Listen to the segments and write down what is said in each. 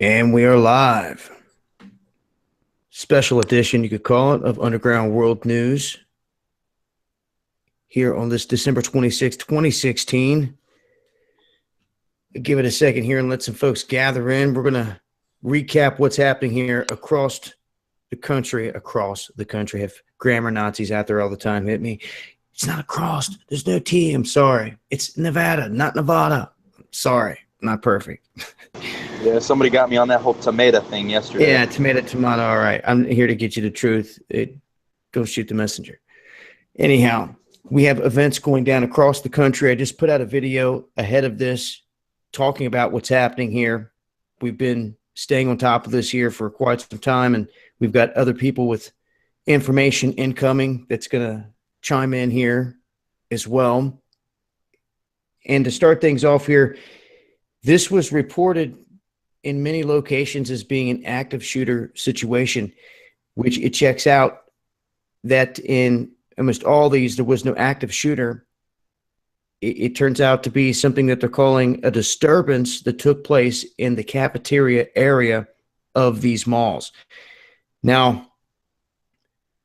And we are live. Special edition, you could call it, of Underground World News here on this December 26th, 2016. Give it a second here and let some folks gather in. We're going to recap what's happening here across the country. Have grammar Nazis out there all the time hit me. It's not across. There's no T. I'm sorry. It's Nevada, not Nevada. Sorry. Not perfect. Yeah, somebody got me on that whole tomato thing yesterday. Yeah, tomato. All right. I'm here to get you the truth. Don't shoot the messenger. Anyhow, we have events going down across the country. I just put out a video ahead of this talking about what's happening here. We've been staying on top of this here for quite some time, and we've got other people with information incoming that's going to chime in here as well. And to start things off here, this was reported in many locations as being an active shooter situation, which it checks out that in almost all these, there was no active shooter. It turns out to be something that they're calling a disturbance that took place in the cafeteria area of these malls. Now,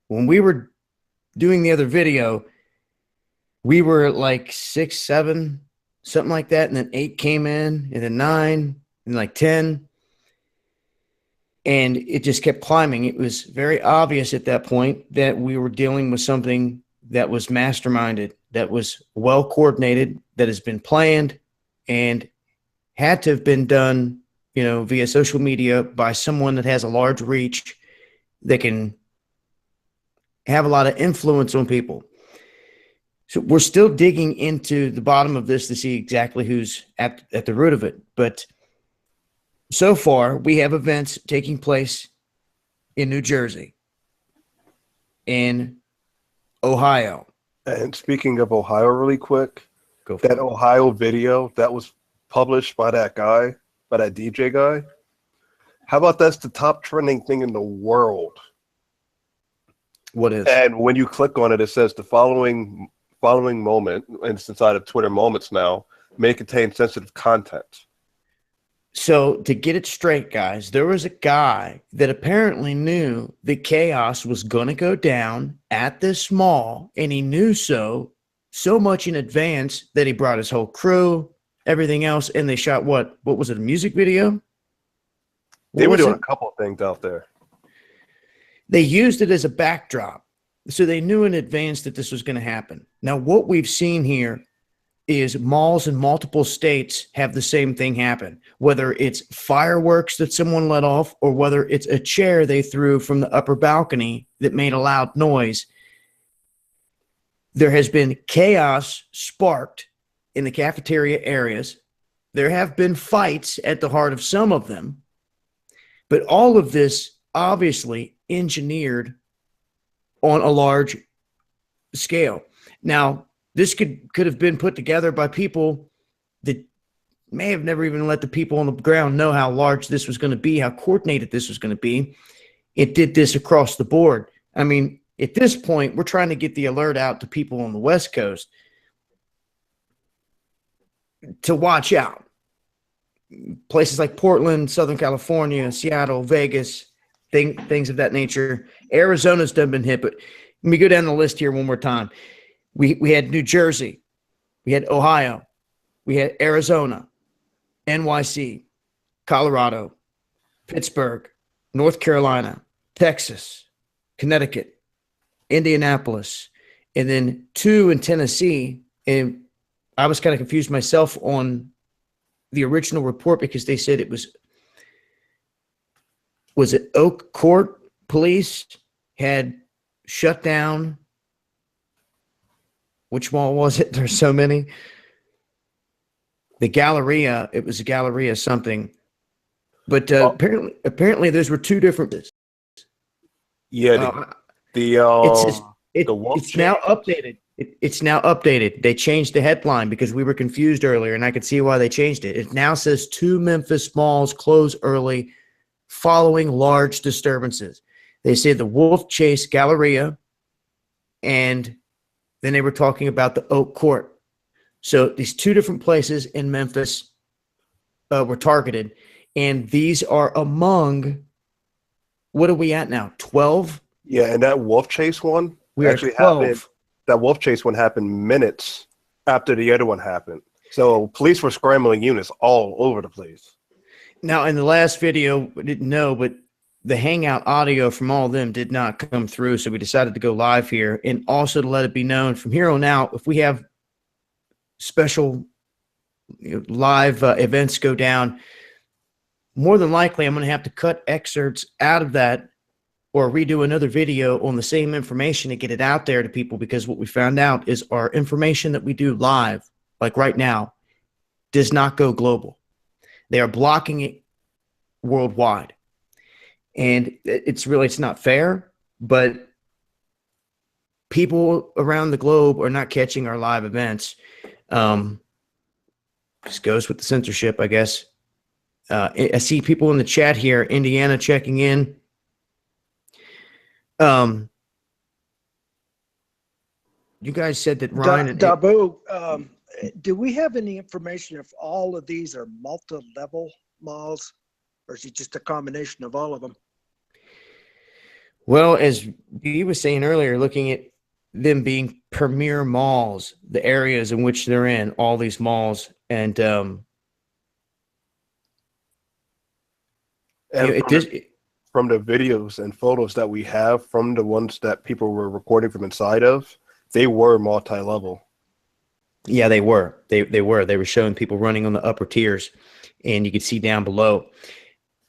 when we were doing the other video, we were at like 6, 7, something like that, and then 8 came in, and then 9, and like 10, and it just kept climbing. It was very obvious at that point that we were dealing with something that was masterminded, that was well coordinated, that has been planned, and had to have been done, via social media by someone that has a large reach, that can have a lot of influence on people. So we're still digging into the bottom of this to see exactly who's at the root of it. But so far, we have events taking place in New Jersey, in Ohio. And speaking of Ohio really quick, that Ohio video that was published by that guy, by that DJ guy, how about that's the top trending thing in the world? What is? And when you click on it, it says the following moment, and it's inside of Twitter Moments now, may contain sensitive content. So to get it straight, guys, there was a guy that apparently knew that chaos was going to go down at this mall, and he knew so much in advance that he brought his whole crew, everything else, and they shot what was it, a music video? They were doing a couple of things out there. They used it as a backdrop, so they knew in advance that this was going to happen. Now, what we've seen here is malls in multiple states have the same thing happen, whether it's fireworks that someone let off or whether it's a chair they threw from the upper balcony that made a loud noise. There has been chaos sparked in the cafeteria areas. There have been fights at the heart of some of them, but all of this obviously engineered on a large scale. Now, this could have been put together by people that may have never even let the people on the ground know how large this was going to be, how coordinated this was going to be. It did this across the board. I mean, at this point, we're trying to get the alert out to people on the West Coast to watch out. Places like Portland, Southern California, Seattle, Vegas, things of that nature. Arizona's done been hit, but let me go down the list here one more time. We had New Jersey, we had Ohio, we had Arizona, NYC, Colorado, Pittsburgh, North Carolina, Texas, Connecticut, Indianapolis, and then 2 in Tennessee. And I was kind of confused myself on the original report because they said it was it Oak Court Police had shut down. Which mall was it? There's so many. The Galleria, it was a Galleria something. But apparently those were 2 different. Yeah, it's now updated. It's now updated. They changed the headline because we were confused earlier, and I could see why they changed it. It now says 2 Memphis malls close early following large disturbances. They say the Wolfchase Galleria, and then they were talking about the Oak Court. So these 2 different places in Memphis were targeted. And these are among, what are we at now? 12? Yeah, and that Wolfchase one We are actually 12. happened. That Wolfchase one happened minutes after the other one happened. So police were scrambling units all over the place. Now, in the last video, we didn't know, but the Hangout audio from all of them did not come through, so we decided to go live here. And also to let it be known, from here on out, if we have special live events go down, more than likely I'm going to have to cut excerpts out of that or redo another video on the same information to get it out there to people, because what we found out is our information that we do live, like right now, does not go global. They are blocking it worldwide. And it's not fair, but people around the globe are not catching our live events. Just goes with the censorship, I guess. I see people in the chat here, Indiana checking in. You guys said that Ryan and Dabu, do we have any information if all of these are multi-level malls, or is it just a combination of all of them? Well, as he was saying earlier, looking at them being premier malls, the areas in which they're in, all these malls, and from the videos and photos that we have from the ones that people were recording from inside of, they were multi-level. Yeah, they were. They were showing people running on the upper tiers, and you could see down below.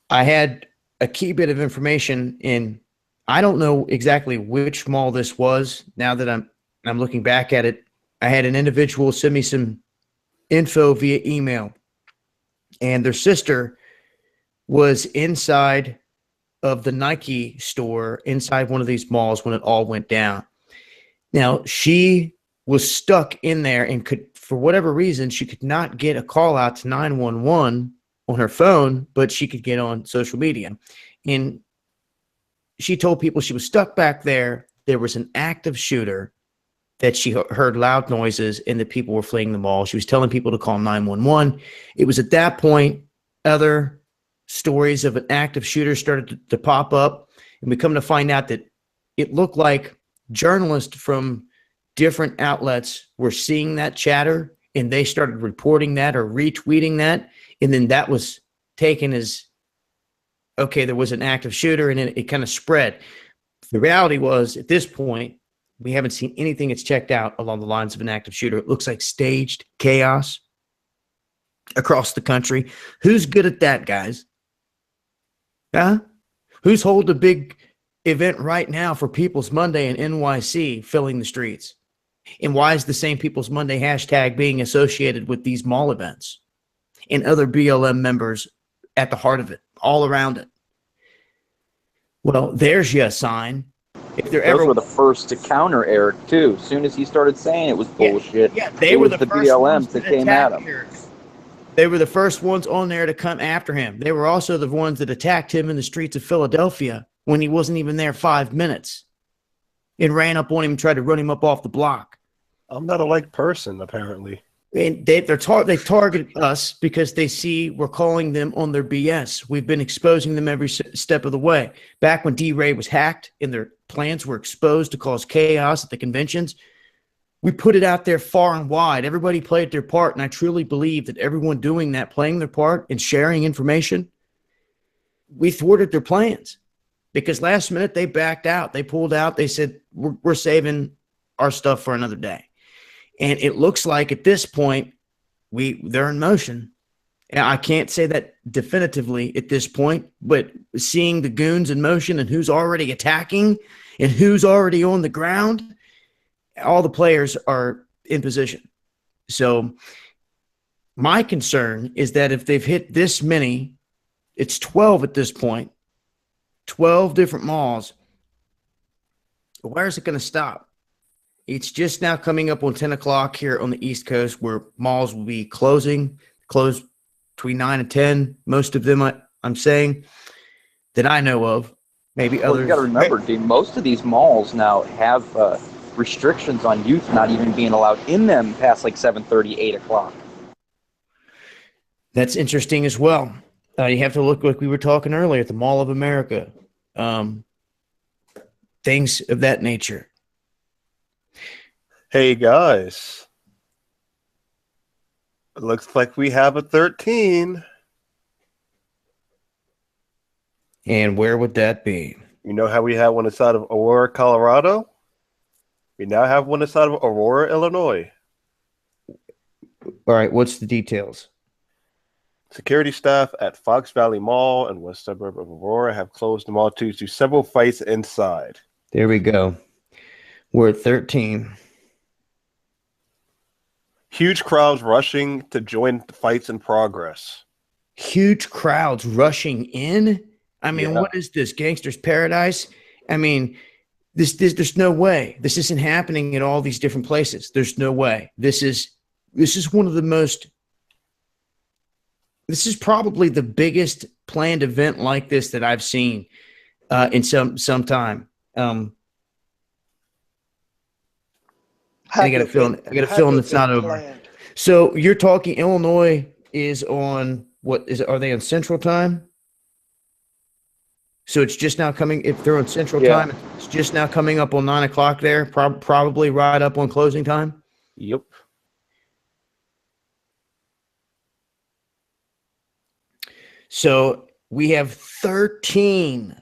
I had a key bit of information in. I don't know exactly which mall this was. Now that I'm looking back at it, I had an individual send me some info via email, and their sister was inside of the Nike store inside one of these malls when it all went down. Now, she was stuck in there and could, for whatever reason, she could not get a call out to 911 on her phone, but she could get on social media. And she told people she was stuck back there. There was an active shooter, that she heard loud noises and that people were fleeing the mall. She was telling people to call 911. It was at that point other stories of an active shooter started to pop up, and we come to find out that it looked like journalists from different outlets were seeing that chatter, and they started reporting that or retweeting that, and then that was taken as, okay, there was an active shooter, and then it kind of spread. The reality was, at this point, we haven't seen anything that's checked out along the lines of an active shooter. It looks like staged chaos across the country. Who's good at that, guys? Huh? Who's holding a big event right now for People's Monday in NYC, filling the streets? And why is the same People's Monday hashtag being associated with these mall events and other BLM members at the heart of it, all around it? Well, there's your sign. If they're Those were the first to counter Eric too. As soon as he started saying it was bullshit, yeah, they were the first BLMs that came at him. Eric. They were the first ones on there to come after him. They were also the ones that attacked him in the streets of Philadelphia when he wasn't even there 5 minutes, and ran up on him and tried to run him up off the block. I'm not a liked person, apparently. And they target us because they see we're calling them on their BS. We've been exposing them every step of the way. Back when D-Ray was hacked and their plans were exposed to cause chaos at the conventions, we put it out there far and wide. Everybody played their part, and I truly believe that everyone doing that, playing their part and sharing information, we thwarted their plans. Because last minute they backed out. They pulled out. They said, we're saving our stuff for another day. And it looks like at this point, they're in motion. And I can't say that definitively at this point, but seeing the goons in motion and who's already attacking and who's already on the ground, all the players are in position. So my concern is that if they've hit this many, it's 12 at this point, 12 different malls, where is it going to stop? It's just now coming up on 10 o'clock here on the East Coast, where malls will be closed between 9 and 10. Most of them, I'm saying, that I know of. Maybe others. You got to remember, Dean, most of these malls now have restrictions on youth not even being allowed in them past like 7:30, 8 o'clock. That's interesting as well. You have to look like we were talking earlier at the Mall of America. Things of that nature. Hey guys, it looks like we have a 13. And where would that be? You know how we had one inside of Aurora, Colorado? We now have one inside of Aurora, Illinois. All right, what's the details? Security staff at Fox Valley Mall in west suburb of Aurora have closed the mall due to several fights inside. There we go. We're at 13. Huge crowds rushing to join the fights in progress. Huge crowds rushing in? I mean, Yeah. What is this? Gangster's paradise? I mean, there's no way. This isn't happening in all these different places. There's no way. This is one of the most. This is probably the biggest planned event like this that I've seen in some time. I got a feeling it's not over. Planned. So you're talking Illinois is on what is it? Are they on Central Time? So it's just now coming. If they're on Central Time, it's just now coming up on 9 o'clock there. Probably right up on closing time. Yep. So we have 13,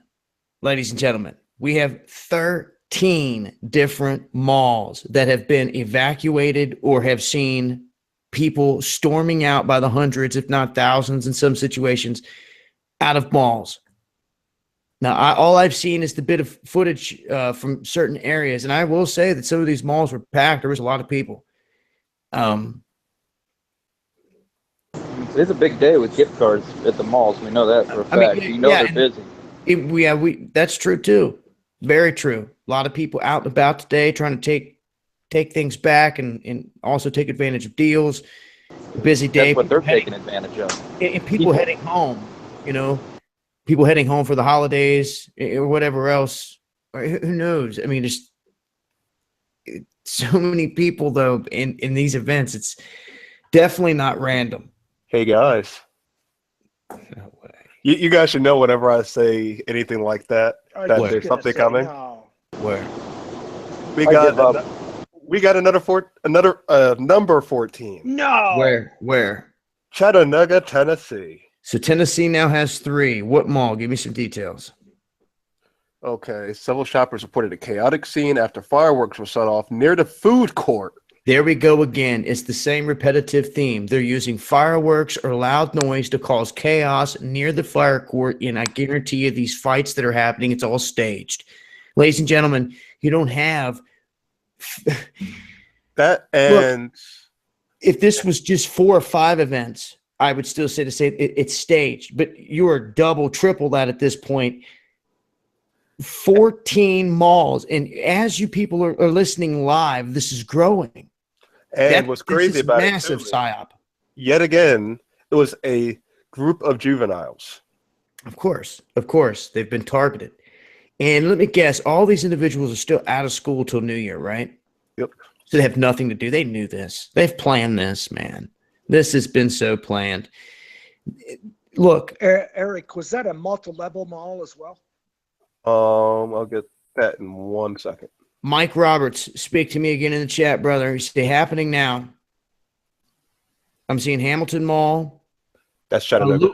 ladies and gentlemen. We have 13 different malls that have been evacuated or have seen people storming out by the hundreds, if not thousands, in some situations, out of malls. Now, all I've seen is the bit of footage from certain areas, and I will say that some of these malls were packed. There was a lot of people. It's a big day with gift cards at the malls. We know that for a fact. They're busy. That's true too. Very true. A lot of people out and about today trying to take things back and also take advantage of deals. Busy day. That's what they're taking advantage of. And people heading home, people heading home for the holidays or whatever else. Who knows? I mean, there's so many people though in these events. It's definitely not random. Hey guys. No way. You guys should know whenever I say anything like that, that there's something coming. No. Where? We got another number 14. No. Where? Chattanooga, Tennessee. So Tennessee now has 3. What mall? Give me some details. Okay, several shoppers reported a chaotic scene after fireworks were set off near the food court. There we go again. It's the same repetitive theme. They're using fireworks or loud noise to cause chaos near the fire court, and I guarantee you these fights that are happening, it's all staged. Ladies and gentlemen, you don't have that. And look, if this was just 4 or 5 events, I would still say it's staged, but you are double, triple that at this point. 14 malls, and as you people are listening live, this is growing. And what's crazy about massive it, psyop. Yet again, it was a group of juveniles. Of course, they've been targeted. And let me guess, all these individuals are still out of school till New Year, right? Yep. So they have nothing to do. They knew this. They've planned this, man. This has been so planned. Look, Eric, was that a multi-level mall as well? I'll get that in 1 second. Mike Roberts, speak to me again in the chat, brother. It's happening now. I'm seeing Hamilton Mall. That's Chattanooga.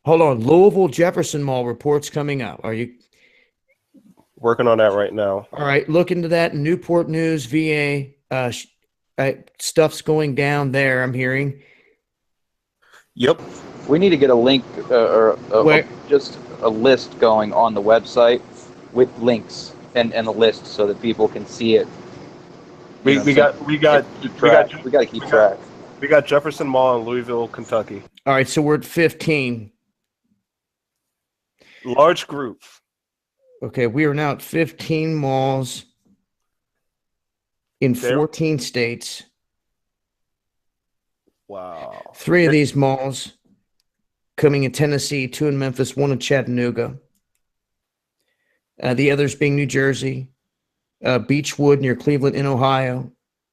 Hold on. Louisville Jefferson Mall reports coming up. Are you working on that right now? All right. Look into that. Newport News, VA. Stuff's going down there, I'm hearing. Yep. We need to get a link or just a list going on the website with links and a list so that people can see it. We got to keep track. We got Jefferson Mall in Louisville, Kentucky. All right, so we're at 15. Large group. Okay, we are now at 15 malls in 14 states. Wow. 3 of these malls coming in Tennessee, 2 in Memphis, 1 in Chattanooga. The others being New Jersey, Beechwood near Cleveland in Ohio,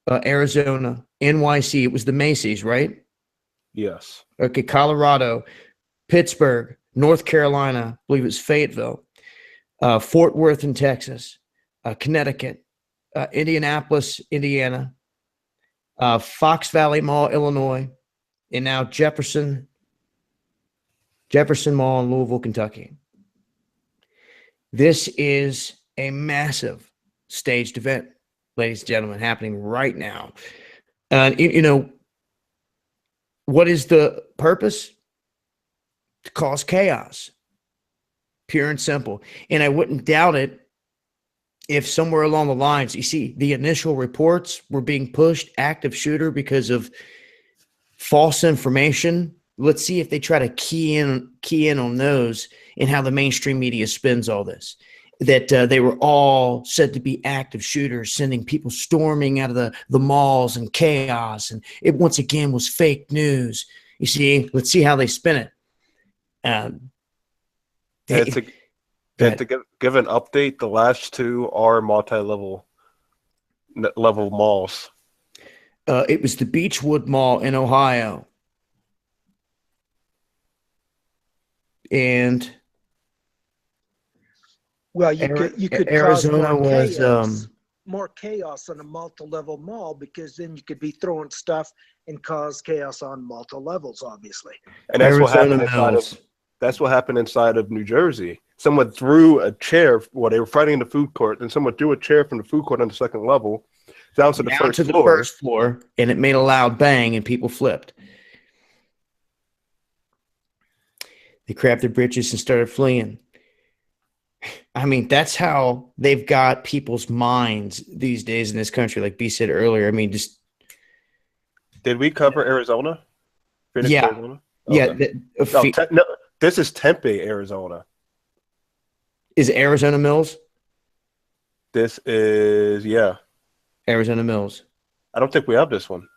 Arizona, NYC. It was the Macy's, right? Yes. Okay, Colorado, Pittsburgh, North Carolina, I believe it's Fayetteville, Fort Worth in Texas, Connecticut, Indianapolis, Indiana, Fox Valley Mall, Illinois, and now Jefferson Mall in Louisville, Kentucky. This is a massive staged event, ladies and gentlemen, happening right now. And, you know, what is the purpose? To cause chaos, pure and simple. And I wouldn't doubt it if somewhere along the lines, you see, the initial reports were being pushed, active shooter because of false information. Let's see if they try to key in on those and how the mainstream media spins all this. That they were all said to be active shooters, sending people storming out of the malls and chaos. And it once again was fake news. You see, let's see how they spin it. To give an update, the last two are multi-level malls. It was the Beechwood Mall in Ohio. And well, you could Arizona cause was more chaos on a multi-level mall, because then you could be throwing stuff and cause chaos on multiple levels, obviously. And that's what happened inside of New Jersey. Someone threw a chair. Well, they were fighting in the food court, and someone threw a chair from the food court on the second level down to the first floor, and it made a loud bang, and people flipped. They crapped their britches and started fleeing. I mean, that's how they've got people's minds these days in this country. Like B said earlier, I mean, just. Did we cover Arizona? Phoenix, yeah. Arizona? Okay. Yeah. No, this is Tempe, Arizona. Is it Arizona Mills? This is, yeah. Arizona Mills. I don't think we have this one.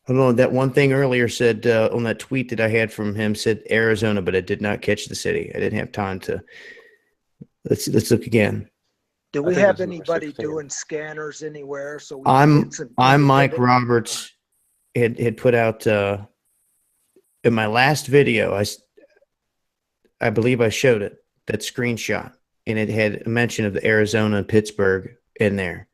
Hold on. That one thing earlier said on that tweet that I had from him said Arizona, but I did not catch the city. I didn't have time to. Let's look again. Do we have anybody doing scanners anywhere? So I'm Mike Roberts. Had put out in my last video. I believe I showed it, that screenshot, and it had a mention of the Arizona and Pittsburgh in there.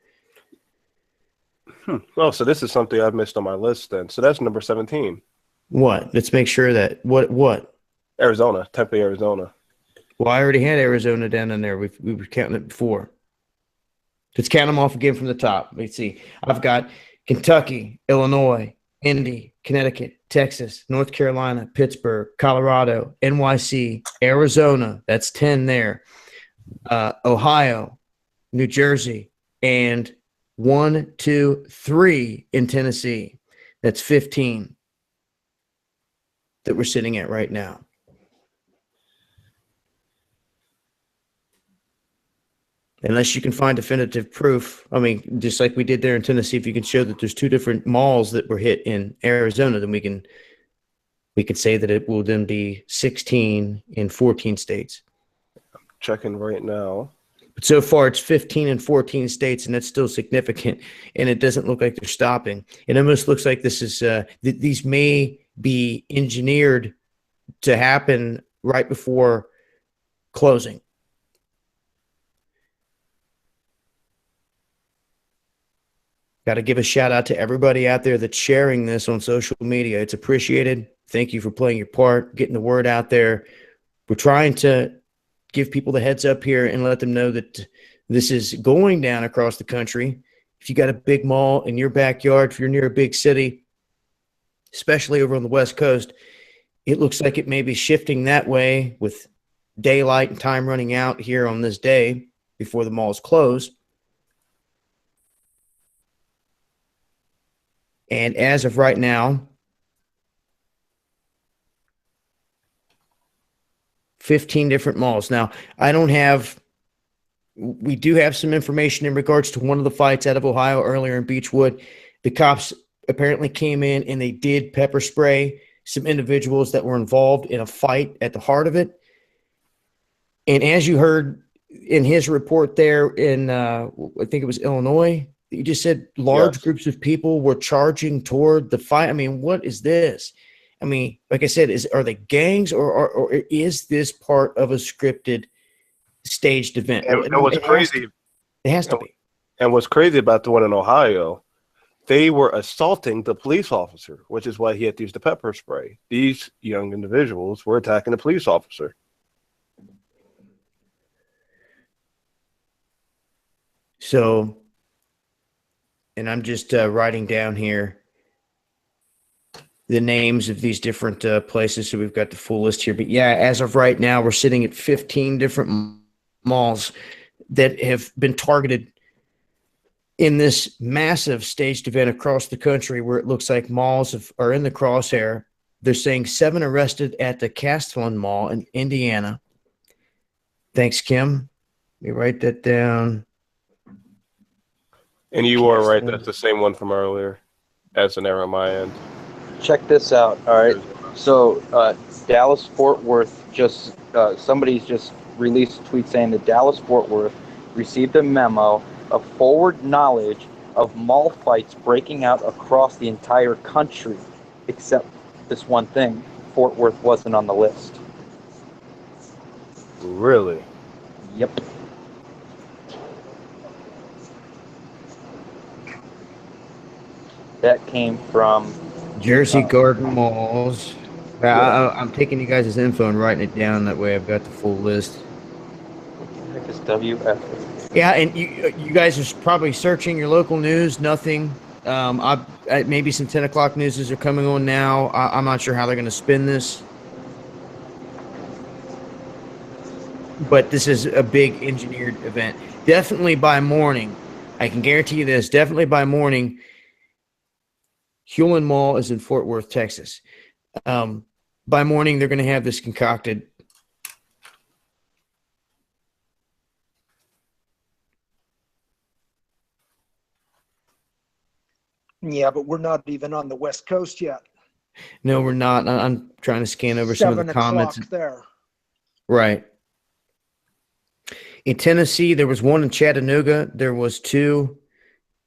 Well, so this is something I've missed on my list then. So that's number 17. What? Let's make sure that what? Arizona, Tempe, Arizona. Well, I already had Arizona down in there. We were counting it before. Let's count them off again from the top. Let's see. I've got Kentucky, Illinois, Indy, Connecticut, Texas, North Carolina, Pittsburgh, Colorado, NYC, Arizona. That's 10 there. Ohio, New Jersey, and 1, 2, 3 in Tennessee. That's 15 that we're sitting at right now. Unless you can find definitive proof. I mean, just like we did there in Tennessee, if you can show that there's 2 different malls that were hit in Arizona, then we can say that it will then be 16 in 14 states. I'm checking right now. But so far it's 15 in 14 states, and that's still significant. And it doesn't look like they're stopping. It almost looks like this is these may be engineered to happen right before closing. Got to give a shout out to everybody out there that's sharing this on social media. It's appreciated. Thank you for playing your part, getting the word out there. We're trying to give people the heads up here and let them know that this is going down across the country. If you got a big mall in your backyard, if you're near a big city, especially over on the West Coast, it looks like it may be shifting that way with daylight and time running out here on this day before the malls close. And as of right now, 15 different malls. Now, we do have some information in regards to one of the fights out of Ohio earlier in Beechwood. The cops apparently came in and they did pepper spray some individuals that were involved in a fight at the heart of it. And as you heard in his report there in, I think it was Illinois, you just said large groups of people were charging toward the fight. I mean, what is this? I mean, like I said, are they gangs or is this part of a scripted staged event? And what's crazy, it has to be. And what's crazy about the one in Ohio, they were assaulting the police officer, which is why he had to use the pepper spray. These young individuals were attacking the police officer. So, and I'm just writing down here the names of these different places. So we've got the full list here. But yeah, as of right now, we're sitting at 15 different malls that have been targeted in this massive staged event across the country, where it looks like malls are in the crosshair. They're saying 7 arrested at the Castellan Mall in Indiana. Thanks, Kim. Let me write that down. And you are right. That's the same one from earlier. That's an error on my end. Check this out. All right. So Dallas Fort Worth somebody's just released a tweet saying that Dallas Fort Worth received a memo of forward knowledge of mall fights breaking out across the entire country, except this one thing: Fort Worth wasn't on the list. Really? Yep. That came from Jersey Garden Malls. I'm taking you guys' info and writing it down. That way I've got the full list. What the heck is WF? Yeah, and you guys are probably searching your local news. Nothing. Maybe some 10 o'clock newses are coming on now. I'm not sure how they're going to spin this. But this is a big engineered event. Definitely by morning. I can guarantee you this. Definitely by morning. Hewlin Mall is in Fort Worth, Texas. By morning, they're going to have this concocted. Yeah, but we're not even on the West Coast yet. No, we're not. I'm trying to scan over some of the comments. 7 o'clock there. Right. In Tennessee, there was 1 in Chattanooga. There was 2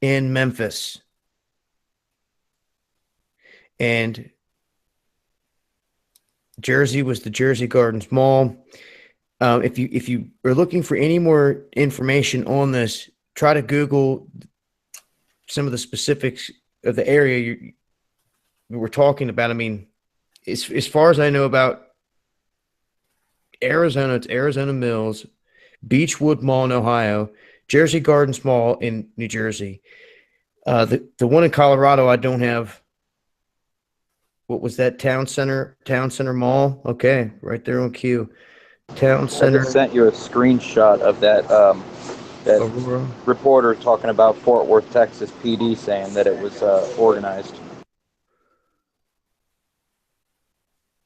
in Memphis. And Jersey was the Jersey Gardens Mall. If you are looking for any more information on this, try to Google some of the specifics of the area we're talking about. I mean, as far as I know about Arizona, it's Arizona Mills, Beechwood Mall in Ohio, Jersey Gardens Mall in New Jersey. The one in Colorado, I don't have. What was that? Town Center Mall? Okay, right there on cue. Town Center. I just sent you a screenshot of that Aurora. Reporter talking about Fort Worth, Texas PD saying that it was organized.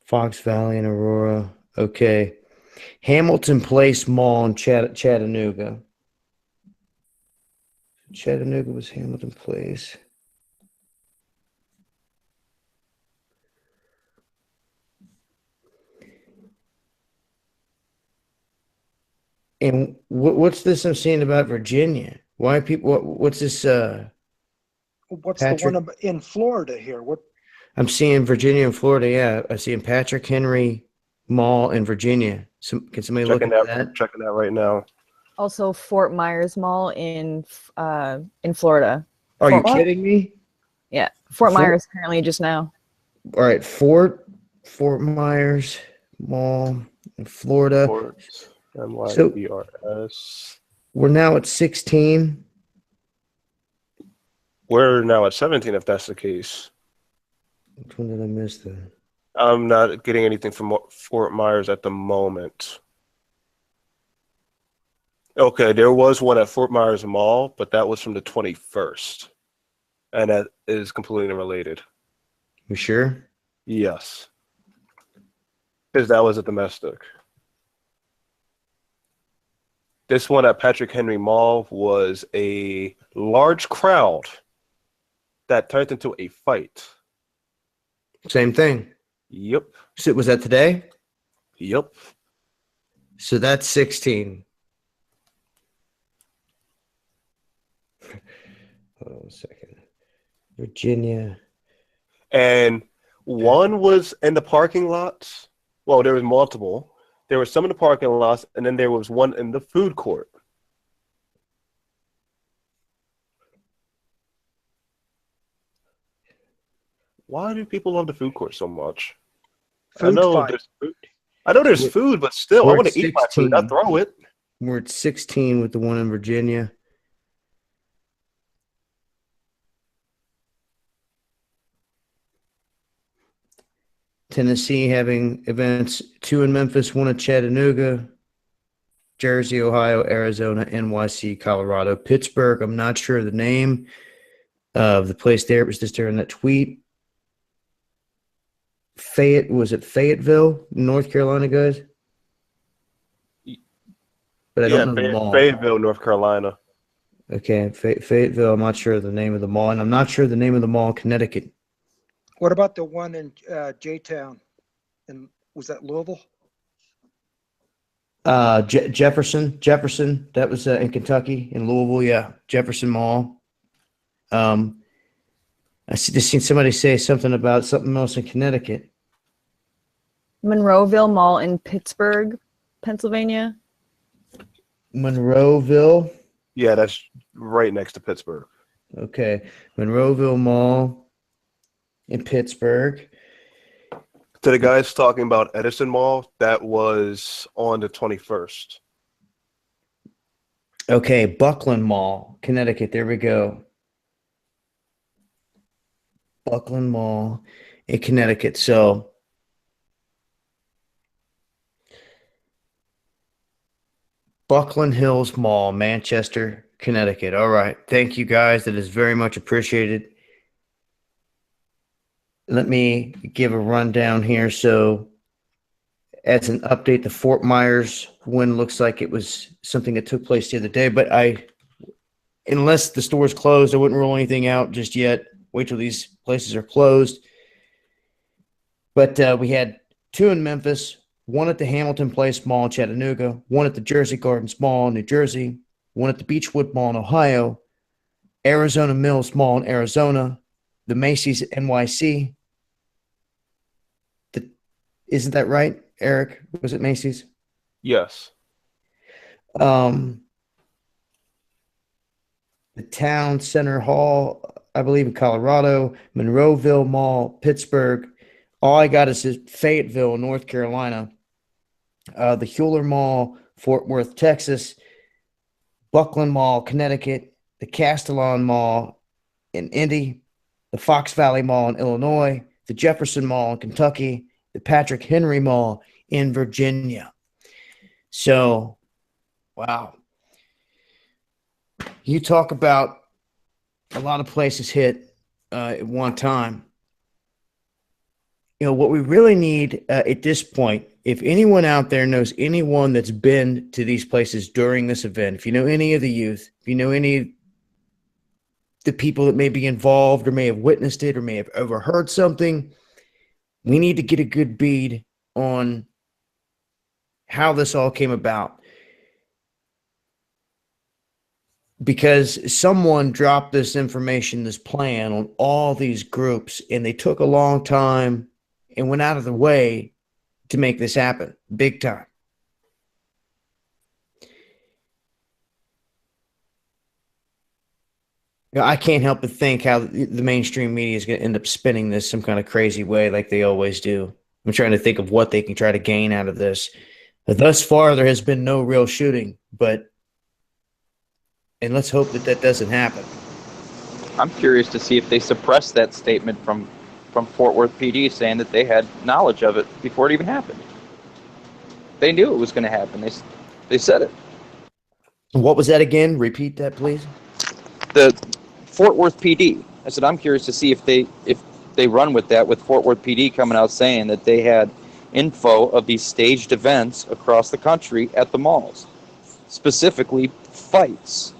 Fox Valley and Aurora. Okay. Hamilton Place Mall in Chattanooga. Chattanooga was Hamilton Place. And what's this I'm seeing about Virginia? Why people? What's this? What's Patrick? the one in Florida here? What? I'm seeing Virginia and Florida. Yeah, I see in Patrick Henry Mall in Virginia. Can somebody look at that? Checking that right now. Also, Fort Myers Mall in Florida. Are you kidding me? Yeah, Fort Myers currently just now. All right, Fort Myers Mall in Florida. MYERS. We're now at 16. We're now at 17 if that's the case. Which one did I miss then? I'm not getting anything from Fort Myers at the moment. Okay, there was one at Fort Myers Mall, but that was from the 21st. And that is completely unrelated. You sure? Yes. Because that was a domestic. This one at Patrick Henry Mall was a large crowd that turned into a fight. Same thing. Yep. So was that today? Yep. So that's 16. Hold on a second. Virginia. And One was in the parking lots. Well, there was multiple. There was some in the parking lots, and then there was one in the food court. Why do people love the food court so much? I Food know fight. there's food. I know there's food, but still, I we're want at to eat my food. 16. I throw it. We're at 16 with the one in Virginia. Tennessee having events, 2 in Memphis, 1 in Chattanooga, Jersey, Ohio, Arizona, NYC, Colorado, Pittsburgh. I'm not sure of the name of the place there. It was just there in that tweet. Was it Fayetteville, North Carolina, guys? But I don't know the mall. Fayetteville, North Carolina. Okay, Fayetteville. I'm not sure of the name of the mall, and I'm not sure of the name of the mall in Connecticut. What about the one in J-Town? And was that Louisville? Jefferson. That was in Kentucky, in Louisville. Yeah, Jefferson Mall. I just seen somebody say something about something else in Connecticut. Monroeville Mall in Pittsburgh, Pennsylvania. Monroeville. Yeah, that's right next to Pittsburgh. Okay, Monroeville Mall in Pittsburgh. To the guys talking about Edison Mall, that was on the 21st. Okay, Buckland Mall, Connecticut. There we go. Buckland Mall in Connecticut. So Buckland Hills Mall, Manchester, Connecticut. All right. Thank you, guys. That is very much appreciated. Let me give a rundown here. So as an update, the Fort Myers one looks like it was something that took place the other day, but unless the store's closed, I wouldn't rule anything out just yet. Wait till these places are closed. But we had 2 in Memphis, 1 at the Hamilton Place Mall in Chattanooga, 1 at the Jersey Gardens Mall in New Jersey, 1 at the Beechwood Mall in Ohio, Arizona Mills Mall in Arizona, the Macy's NYC. Isn't that right, Eric? Was it Macy's? Yes. The Town Center Hall, I believe in Colorado, Monroeville Mall, Pittsburgh. All I got is Fayetteville, North Carolina. The Hewler Mall, Fort Worth, Texas. Buckland Mall, Connecticut. The Castellan Mall in Indy. The Fox Valley Mall in Illinois. The Jefferson Mall in Kentucky. The Patrick Henry Mall in Virginia. So, wow. You talk about a lot of places hit at one time. You know, what we really need at this point, if anyone out there knows anyone that's been to these places during this event, if you know any of the youth, if you know any of the people that may be involved or may have witnessed it or may have overheard something, we need to get a good bead on how this all came about. Because someone dropped this information, this plan on all these groups, and they took a long time and went out of the way to make this happen, big time. You know, I can't help but think how the mainstream media is going to end up spinning this some kind of crazy way like they always do. I'm trying to think of what they can try to gain out of this. Thus far, there has been no real shooting, and let's hope that that doesn't happen. I'm curious to see if they suppressed that statement from Fort Worth PD saying that they had knowledge of it before it even happened. They knew it was going to happen. They said it. What was that again? Repeat that, please. The Fort Worth PD. I said I'm curious to see if they run with that, with Fort Worth PD coming out saying that they had info of these staged events across the country at the malls, specifically fights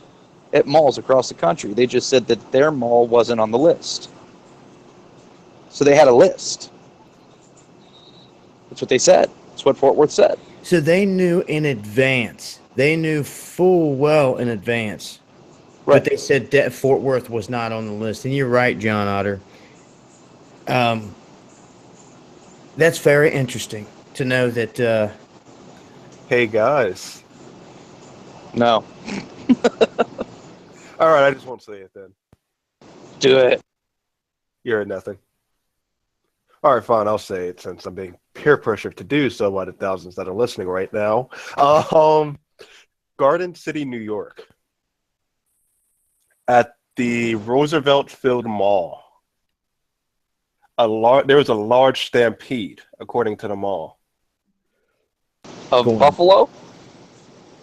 at malls across the country. They just said that their mall wasn't on the list. So they had a list. That's what they said. That's what Fort Worth said. So they knew in advance. They knew full well in advance. Right. But they said that Fort Worth was not on the list. And you're right, John Otter. That's very interesting to know that. Hey guys. No. All right, I just won't say it then. Do it. You're at nothing. All right, fine. I'll say it since I'm being peer pressured to do so by the thousands that are listening right now. Garden City, New York, at the Roosevelt Field Mall. There was a large stampede, according to the mall. Of Buffalo?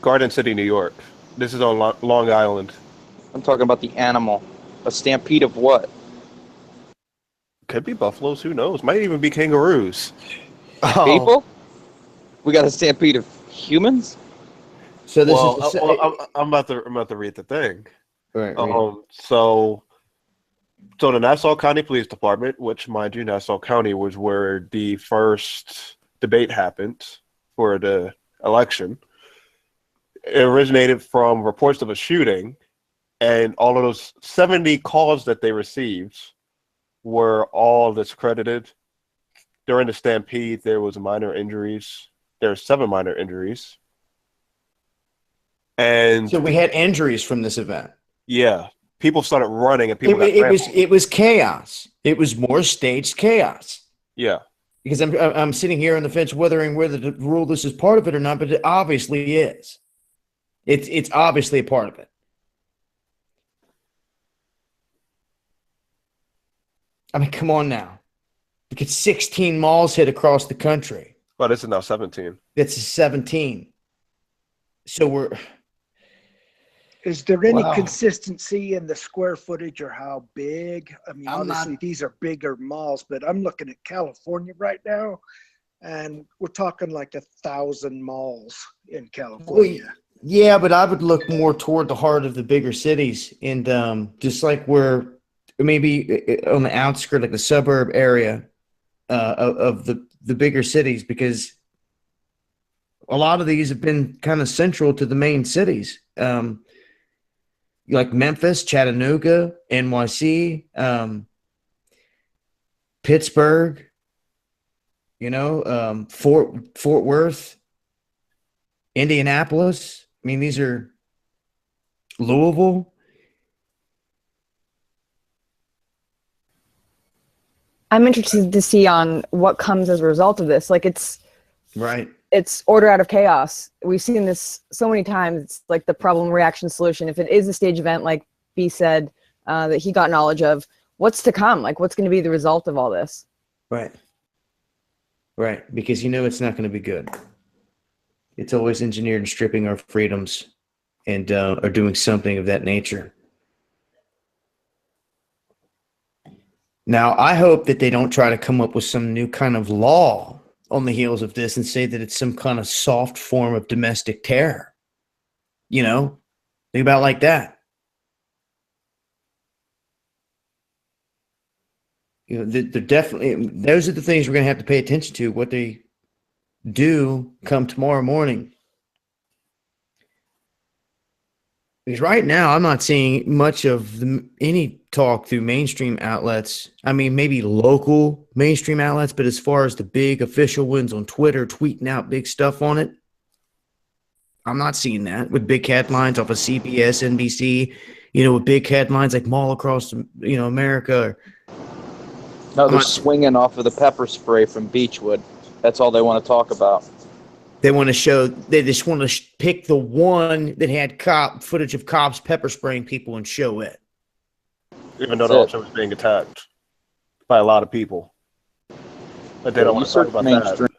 Garden City, New York. This is on Long Island. I'm talking about the animal. A stampede of what? Could be buffaloes. Who knows? Might even be kangaroos. People? We got a stampede of humans? So this I'm about to read the thing. Right. So the Nassau County Police Department, which, mind you, Nassau County was where the first debate happened for the election. It originated from reports of a shooting, and all of those 70 calls that they received were all discredited. During the stampede, there was minor injuries. There were 7 minor injuries. And so we had injuries from this event. Yeah. People started running and people it was chaos. It was more staged chaos. Yeah. Because I'm sitting here on the fence wondering whether to rule this is part of it or not, but it obviously is. It's obviously a part of it. I mean, come on now. Look at 16 malls hit across the country. Well, this is now 17. It's 17. So is there any consistency in the square footage or how big? I mean, obviously these are bigger malls, but I'm looking at California right now, and we're talking like 1,000 malls in California. Well, yeah, but I would look more toward the heart of the bigger cities, and just like where maybe on the outskirts, like the suburb area of the bigger cities, because a lot of these have been kind of central to the main cities. Like Memphis, Chattanooga, NYC, Pittsburgh, Fort Worth, Indianapolis. I mean, these are Louisville. I'm interested to see on what comes as a result of this. Like it's order out of chaos. We've seen this so many times. It's like the problem, reaction, solution. If it is a stage event, like B said, that he got knowledge of, what's to come? Like what's going to be the result of all this? Right. Because it's not going to be good. It's always engineered and stripping our freedoms and are doing something of that nature. Now, I hope that they don't try to come up with some new kind of law on the heels of this and say that it's some kind of soft form of domestic terror. Think about it like that. They're definitely, those are the things we're going to have to pay attention to, what they do come tomorrow morning. Because right now, I'm not seeing much of any talk through mainstream outlets. I mean, maybe local mainstream outlets, but as far as the big official ones on Twitter tweeting out big stuff on it, I'm not seeing that with big headlines off of CBS, NBC, with big headlines like Mall Across, America. No, they're swinging off of the pepper spray from Beechwood. That's all they want to talk about. They want to show, they just want to pick the one that had footage of cops pepper spraying people and show it. Even though the officer was being attacked by a lot of people. But they don't want to talk about that.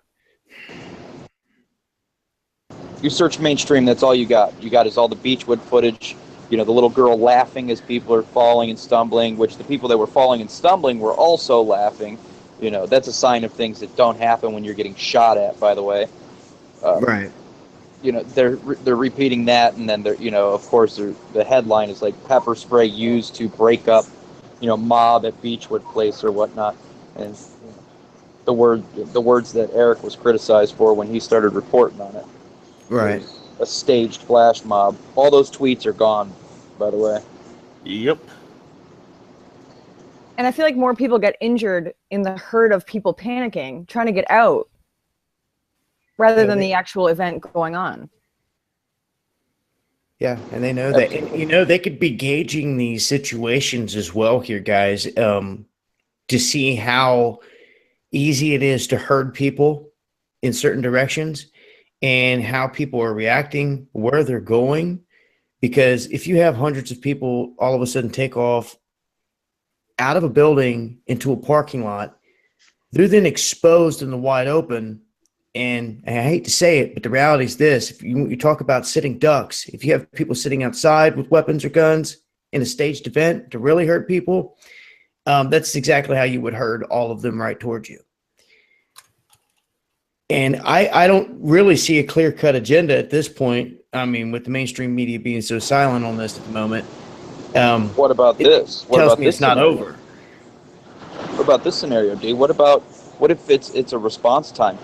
You search mainstream, that's all you got. You got is all the Beechwood footage, the little girl laughing as people are falling and stumbling, which the people that were falling and stumbling were also laughing. That's a sign of things that don't happen when you're getting shot at, by the way. Right. They're repeating that, and then they're of course the headline is like pepper spray used to break up mob at Beechwood Place or whatnot, and the words that Eric was criticized for when he started reporting on it. Right. It a staged flash mob. All those tweets are gone, by the way. Yep. And I feel like more people get injured in the herd of people panicking, trying to get out, rather than the actual event going on. Yeah, and they know that. And, you know, they could be gauging these situations as well here, guys, to see how easy it is to herd people in certain directions and how people are reacting, where they're going. Because if you have hundreds of people all of a sudden take off out of a building into a parking lot, they're then exposed in the wide open. And I hate to say it, but the reality is this: if you talk about sitting ducks, if you have people sitting outside with weapons or guns in a staged event to really hurt people, that's exactly how you would herd all of them right towards you. And I don't really see a clear-cut agenda at this point. I mean, with the mainstream media being so silent on this at the moment. What about this? What tells about me this it's not scenario? over. What about this scenario, D? What if it's a response time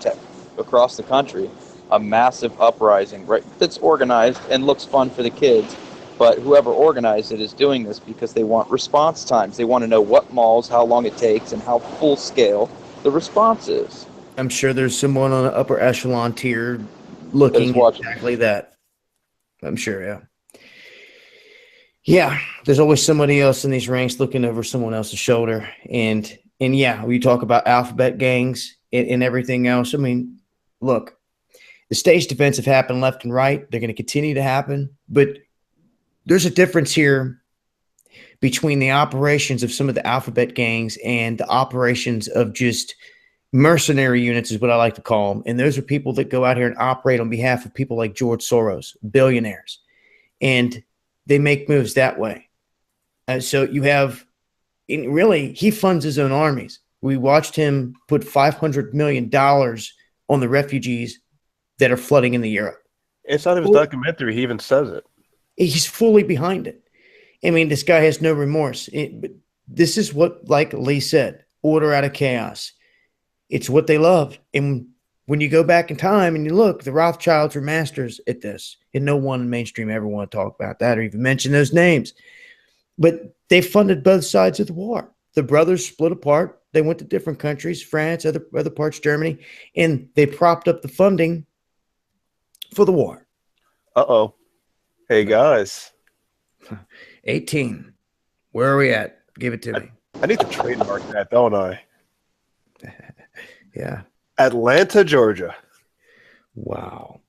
across the country, a massive uprising, right? That's organized and looks fun for the kids, but whoever organized it is doing this because they want response times. They want to know what malls, how long it takes, and how full scale the response is. I'm sure there's someone on the upper echelon tier looking at exactly that. I'm sure, yeah. Yeah, there's always somebody else in these ranks looking over someone else's shoulder. And yeah, we talk about alphabet gangs and everything else. I mean, look, the staged events have happened left and right. They're going to continue to happen. But there's a difference here between the operations of some of the alphabet gangs and the operations of just mercenary units is what I like to call them. And those are people that go out here and operate on behalf of people like George Soros, billionaires. And they make moves that way. So you have, really, he funds his own armies. We watched him put $500 million on the refugees that are flooding into Europe. Inside of his documentary, he even says it. He's fully behind it. I mean, this guy has no remorse. But this is what, like Lee said, order out of chaos. It's what they love. And when you go back in time and you look, the Rothschilds are masters at this. And no one in mainstream ever want to talk about that or even mention those names. But they funded both sides of the war. The brothers split apart. They went to different countries, France, other parts, Germany, and they propped up the funding for the war. Uh-oh. Hey, guys. 18. Where are we at? Give it to me. I need to trademark that, don't I? Yeah. Atlanta, Georgia. Wow.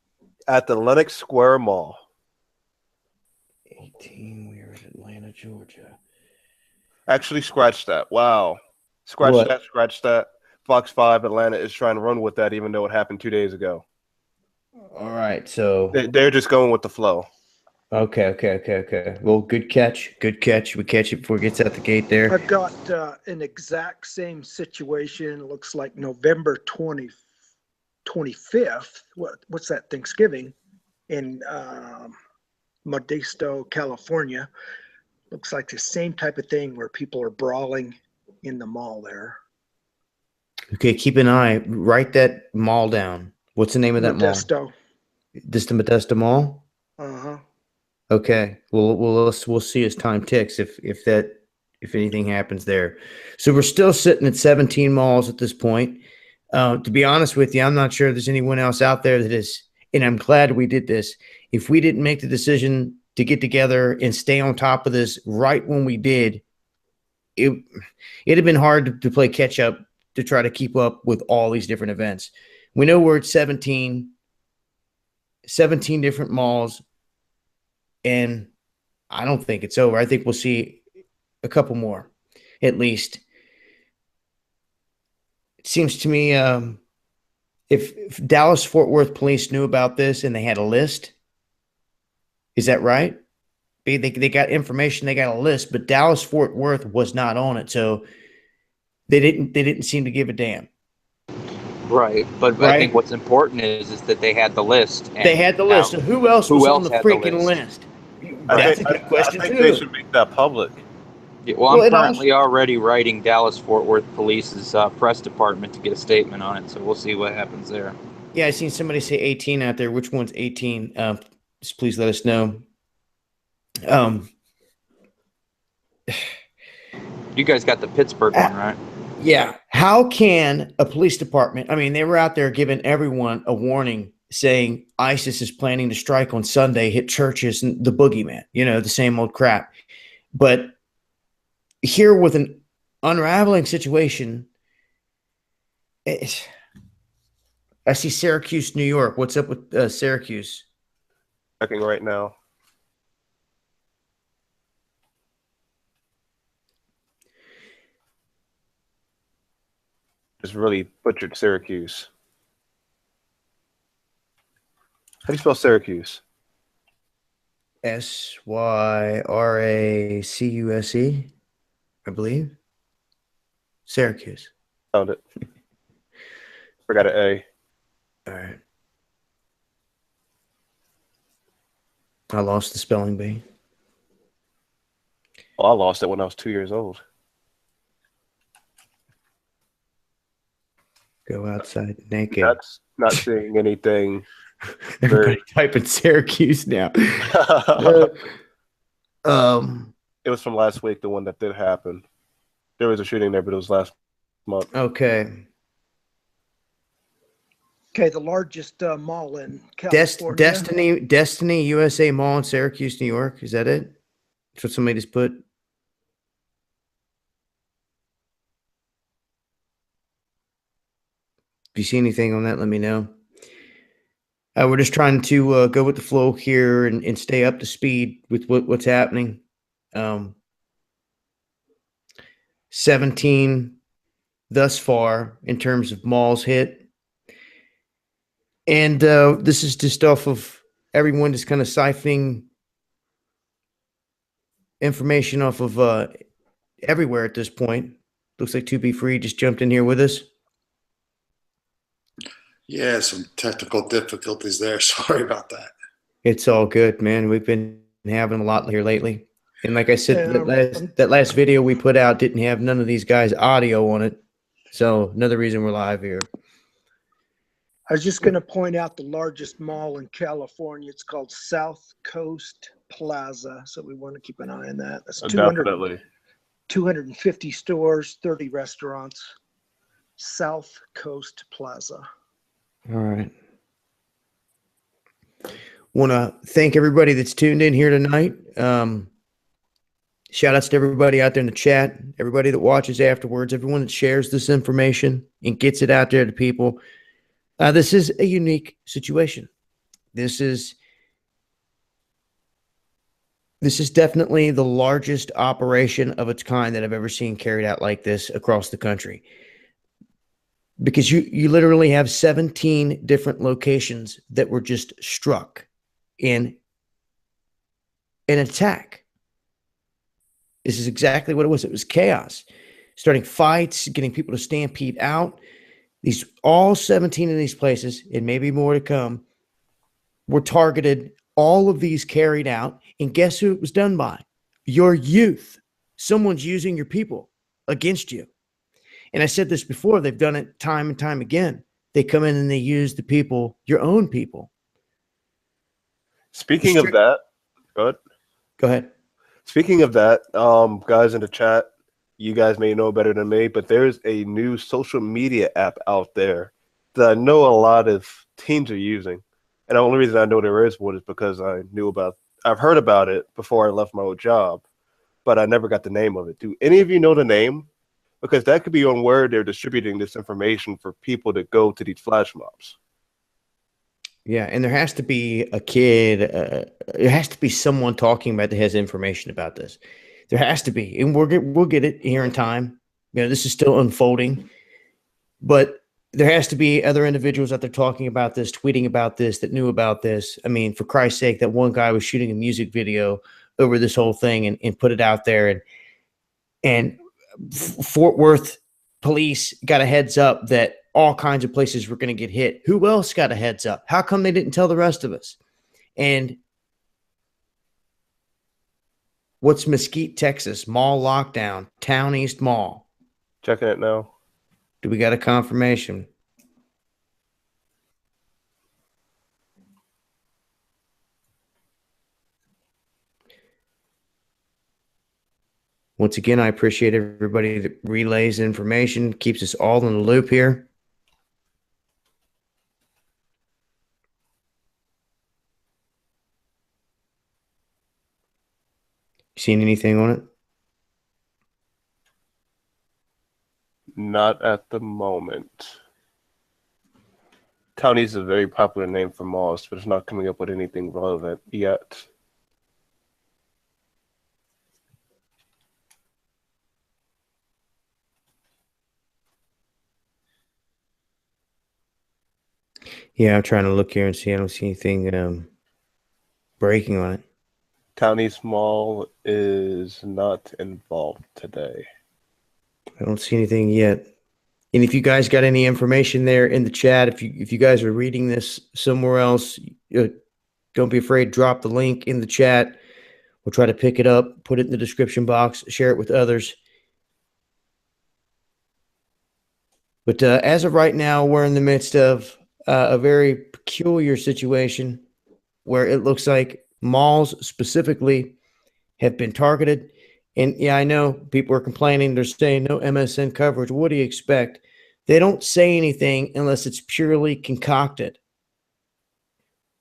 At the Lenox Square Mall. 18. We are at Atlanta, Georgia. Actually, scratch that. Wow. Scratch that. Fox 5 Atlanta is trying to run with that, even though it happened 2 days ago. All right. So they're just going with the flow. Okay. Well, good catch. We catch it before it gets out the gate there. I've got an exact same situation. It looks like November 25th. What's that? Thanksgiving in Modesto, California. Looks like the same type of thing where people are brawling in the mall there. Okay, keep an eye. Write that mall down. What's the name of that Modesto. mall? This the Modesto Mall? Uh-huh. Okay. We'll see as time ticks if anything happens there. So we're still sitting at 17 malls at this point. To be honest with you, I'm not sure there's anyone else out there that is, and I'm glad we did this. If we didn't make the decision to get together and stay on top of this right when we did, it'd have been hard to play catch up to try to keep up with all these different events. We know we're at 17 different malls. And I don't think it's over. I think we'll see a couple more, at least. It seems to me if Dallas-Fort Worth police knew about this and they had a list, is that right? They got information, they got a list, but Dallas-Fort Worth was not on it, so they didn't seem to give a damn. Right, but I think what's important is that they had the list. And they had the list. So who else was on the freaking list? That's a good question, I think they should make that public. Yeah, well, I'm currently already writing Dallas-Fort Worth Police's press department to get a statement on it, so we'll see what happens there. Yeah, I seen somebody say 18 out there. Which one's 18? Just please let us know. You guys got the Pittsburgh one, right? Yeah. How can a police department, I mean, they were out there giving everyone a warning saying ISIS is planning to strike on Sunday, hit churches, and the boogeyman, you know, the same old crap. But here with an unraveling situation, I see Syracuse, New York. What's up with Syracuse? Checking right now. Just really butchered Syracuse. How do you spell Syracuse? Syracuse, I believe. Syracuse. Found it. Forgot an A. All right. I lost the spelling bee. Oh, I lost it when I was 2 years old. Go outside naked. That's not seeing anything. Everybody typing Syracuse now. It was from last week, the one that did happen. There was a shooting there, but it was last month. Okay. Okay, the largest mall in California. Destiny USA Mall in Syracuse, New York. Is that it? That's what somebody just put. If you see anything on that, let me know. We're just trying to go with the flow here and stay up to speed with what's happening. 17 thus far in terms of malls hit. And this is just off of everyone just kind of siphoning information off of everywhere at this point. Looks like ToBeFree just jumped in here with us. Yeah, some technical difficulties there. Sorry about that. It's all good, man. We've been having a lot here lately. And like I said, that last video we put out didn't have none of these guys' audio on it. So another reason we're live here. I was just going to point out the largest mall in California. It's called South Coast Plaza. So we want to keep an eye on that. That's 250 stores, 30 restaurants. South Coast Plaza. All right. Want to thank everybody that's tuned in here tonight. Shout outs to everybody out there in the chat, everybody that watches afterwards, everyone that shares this information and gets it out there to people. This is a unique situation. This is definitely the largest operation of its kind that I've ever seen carried out like this across the country. Because you literally have 17 different locations that were just struck in an attack. This is exactly what it was. It was chaos, starting fights, getting people to stampede out. All 17 of these places, and maybe more to come, were targeted. All of these carried out, and guess who it was done by? Your youth. Someone's using your people against you. And I said this before, they've done it time and time again. They come in and they use the people, your own people. Speaking of that, go ahead. Speaking of that, guys in the chat, you guys may know better than me, but there's a new social media app out there that I know a lot of teens are using. And the only reason I know there is one is because I've heard about it before I left my old job, but I never got the name of it. Do any of you know the name? Because that could be on where they're distributing this information for people to go to these flash mobs. Yeah, and there has to be a kid, there has to be someone talking about that has information about this. There has to be, and we'll get it here in time. You know, this is still unfolding, but there has to be other individuals out there talking about this, tweeting about this, that knew about this. I mean, for Christ's sake, that one guy was shooting a music video over this whole thing and put it out there, and Fort Worth police got a heads up that all kinds of places were going to get hit. Who else got a heads up? How come they didn't tell the rest of us? And what's Mesquite, Texas? Mall lockdown, Town East Mall. Checking it now. Do we got a confirmation? Once again, I appreciate everybody that relays information, keeps us all in the loop here. Seen anything on it? Not at the moment. Townies is a very popular name for malls, but it's not coming up with anything relevant yet. Yeah, I'm trying to look here and see. I don't see anything breaking on it. Townies Mall is not involved today. I don't see anything yet. And if you guys got any information there in the chat, if you guys are reading this somewhere else, don't be afraid. Drop the link in the chat. We'll try to pick it up, put it in the description box, share it with others. But as of right now, we're in the midst of a very peculiar situation where it looks like malls specifically have been targeted. And yeah, I know people are complaining. They're saying no MSN coverage. What do you expect? They don't say anything unless it's purely concocted.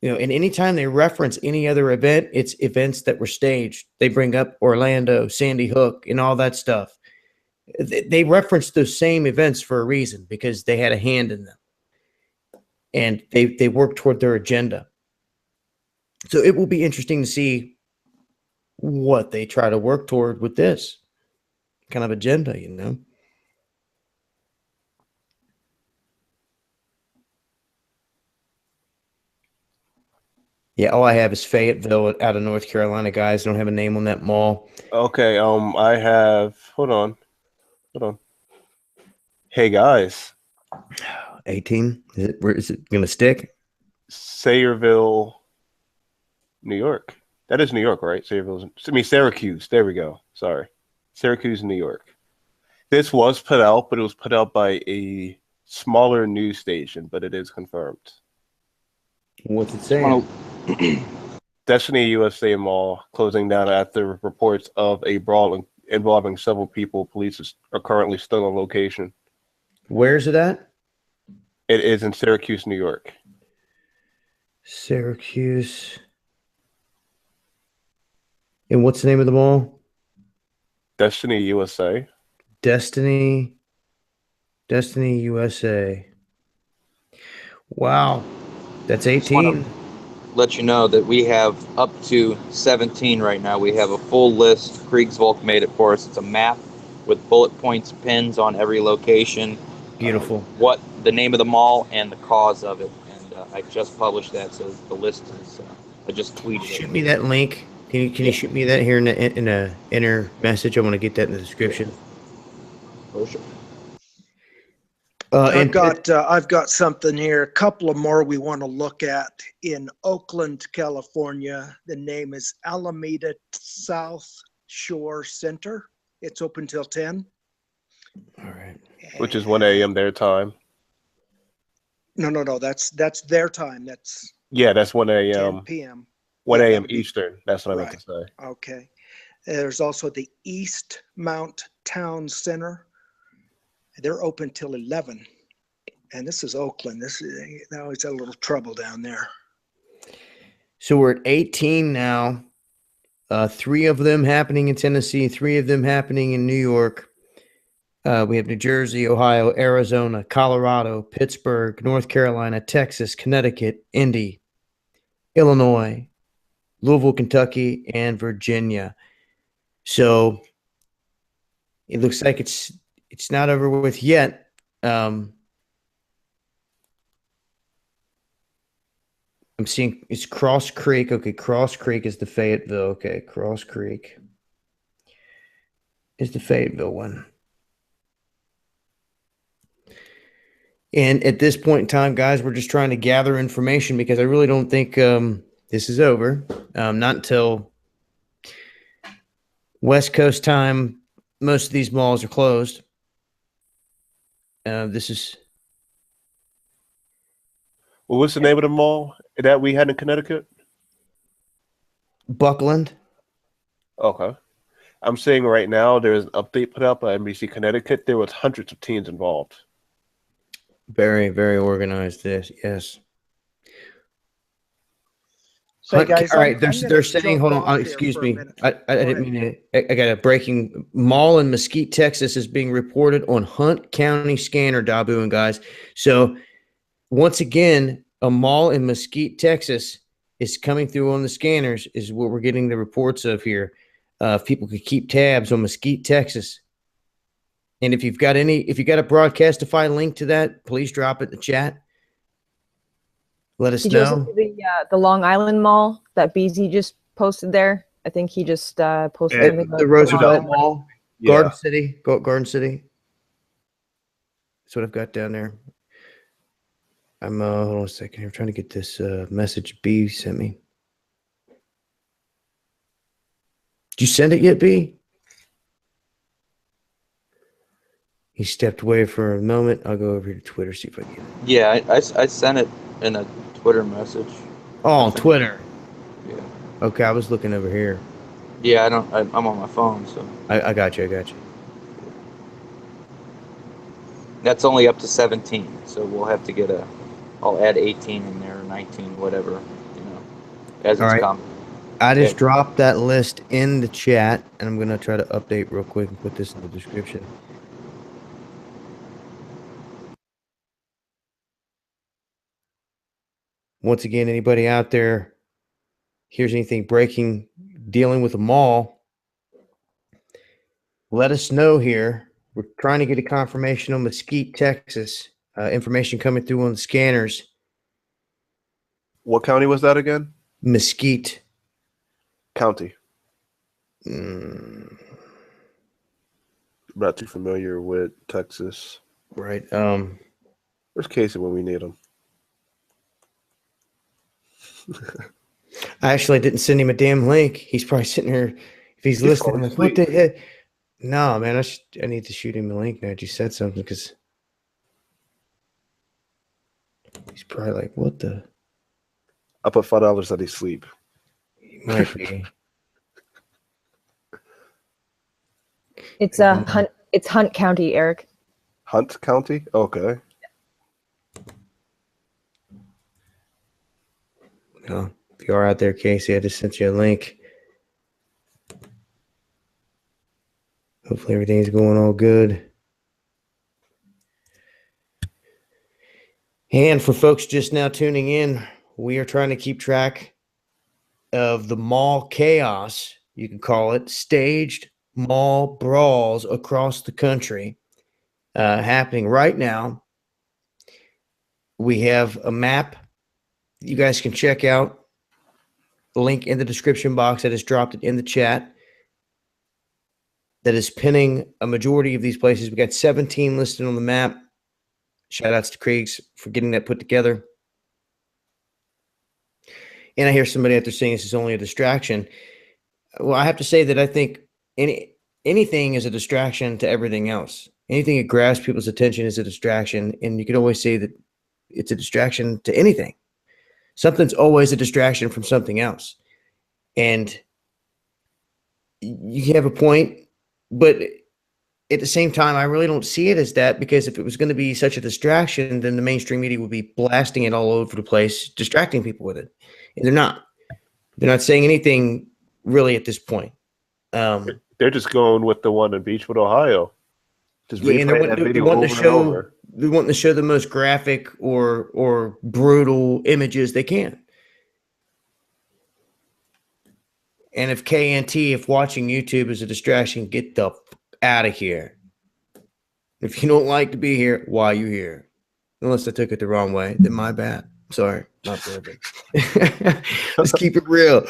You know, and anytime they reference any other event, it's events that were staged. They bring up Orlando, Sandy Hook, and all that stuff. They reference those same events for a reason, because they had a hand in them. And they work toward their agenda. So it will be interesting to see what they try to work toward with this kind of agenda, you know. Yeah, all I have is Fayetteville out of North Carolina, guys. I don't have a name on that mall. Okay, I have, hold on. Hey guys. 18? Is it gonna stick? Sayreville, New York. That is New York, right? Syracuse. There we go. Sorry. Syracuse, New York. This was put out, but it was put out by a smaller news station, but it is confirmed. What's it saying? Destiny USA Mall closing down after reports of a brawl involving several people. Police are currently still on location. Where is it at? It is in Syracuse, New York. Syracuse. And what's the name of the mall? Destiny USA. Destiny USA. Wow. That's 18. Let you know that we have up to 17 right now. We have a full list. Kriegsvolk made it for us. It's a map with bullet points, pins on every location. Beautiful. What the name of the mall and the cause of it. And I just published that, so the list is. I just tweeted it. Shoot me that link. Can you shoot me that here in a inner message? I want to get that in the description. For sure. I've got something here. A couple of more we want to look at in Oakland, California. The name is Alameda South Shore Center. It's open till 10. All right. Which is 1 a.m. their time. No. That's their time. That's 1 a.m. 10 p.m. 1 a.m. Eastern. That's what I meant to say. Okay. There's also the East Mount Town Center. They're open till 11. And this is Oakland. They always had a little trouble down there. So we're at 18 now. 3 of them happening in Tennessee, 3 of them happening in New York. We have New Jersey, Ohio, Arizona, Colorado, Pittsburgh, North Carolina, Texas, Connecticut, Indy, Illinois, Louisville, Kentucky, and Virginia. So it looks like it's not over with yet. I'm seeing it's Cross Creek. Okay, Cross Creek is the Fayetteville. Okay, Cross Creek is the Fayetteville one. And at this point in time, guys, we're just trying to gather information because I really don't think this is over. Not until West Coast time. Most of these malls are closed. This is. Well, what's the name of the mall that we had in Connecticut? Buckland. Okay. I'm saying right now there's an update put out by NBC Connecticut. There was hundreds of teens involved. Very, very organized. This, yes. So guys, all right, they're saying, hold on, excuse me. I didn't mean to. I got a breaking mall in Mesquite, Texas is being reported on Hunt County scanner, Dabu and guys. So once again, a mall in Mesquite, Texas is coming through on the scanners is what we're getting the reports of here. If people could keep tabs on Mesquite, Texas. And if you've got a Broadcastify link to that, please drop it in the chat. Let us know. Did you see the Long Island Mall that BZ just posted there? I think he just posted something. The Roosevelt Mall, Yeah. Garden City. Garden City. That's what I've got down there. I'm hold on a second. I'm trying to get this message B sent me. Did you send it yet, B? He stepped away for a moment. I'll go over here to Twitter, see if I can get it. Yeah, I sent it in a Twitter message. Oh, on Twitter. Yeah. Okay, I was looking over here. Yeah, I'm on my phone, so. I got you. That's only up to 17, so we'll have to get I'll add 18 in there, or 19, whatever, as it's coming. I just dropped that list in the chat, and I'm going to try to update real quick and put this in the description. Once again, anybody out there hears anything breaking, dealing with a mall, let us know here. We're trying to get a confirmation on Mesquite, Texas. Information coming through on the scanners. What county was that again? Mesquite County. Mm. Not too familiar with Texas. Right. Where's Casey when we need him? I actually didn't send him a damn link. He's probably sitting here. If he's listening, like, what the heck? No, man, I need to shoot him a link now. You said something because he's probably like, what the? I put $5 that he's sleep. He might be. It's Hunt County, Eric. Hunt County? Okay. No, if you are out there, Casey, I just sent you a link. Hopefully everything's going all good. And for folks just now tuning in, we are trying to keep track of the mall chaos, you can call it, staged mall brawls across the country happening right now. We have a map you guys can check out. The link in the description box. I just dropped it in the chat. That is pinning a majority of these places. We got 17 listed on the map. Shout outs to Kriegs for getting that put together. And I hear somebody out there saying this is only a distraction. Well, I have to say that I think anything is a distraction to everything else. Anything that grabs people's attention is a distraction. And you could always say that it's a distraction to anything. Something's always a distraction from something else. And you have a point, but at the same time, I really don't see it as that, because if it was going to be such a distraction, then the mainstream media would be blasting it all over the place, distracting people with it. And they're not. They're not saying anything really at this point. They're just going with the one in Beachwood, Ohio. Just and they want to show the most graphic or brutal images they can. And if KNT, if watching YouTube is a distraction, get the out of here. If you don't like to be here, why are you here? Unless I took it the wrong way, then my bad. Sorry, not bourbon. Let's keep it real.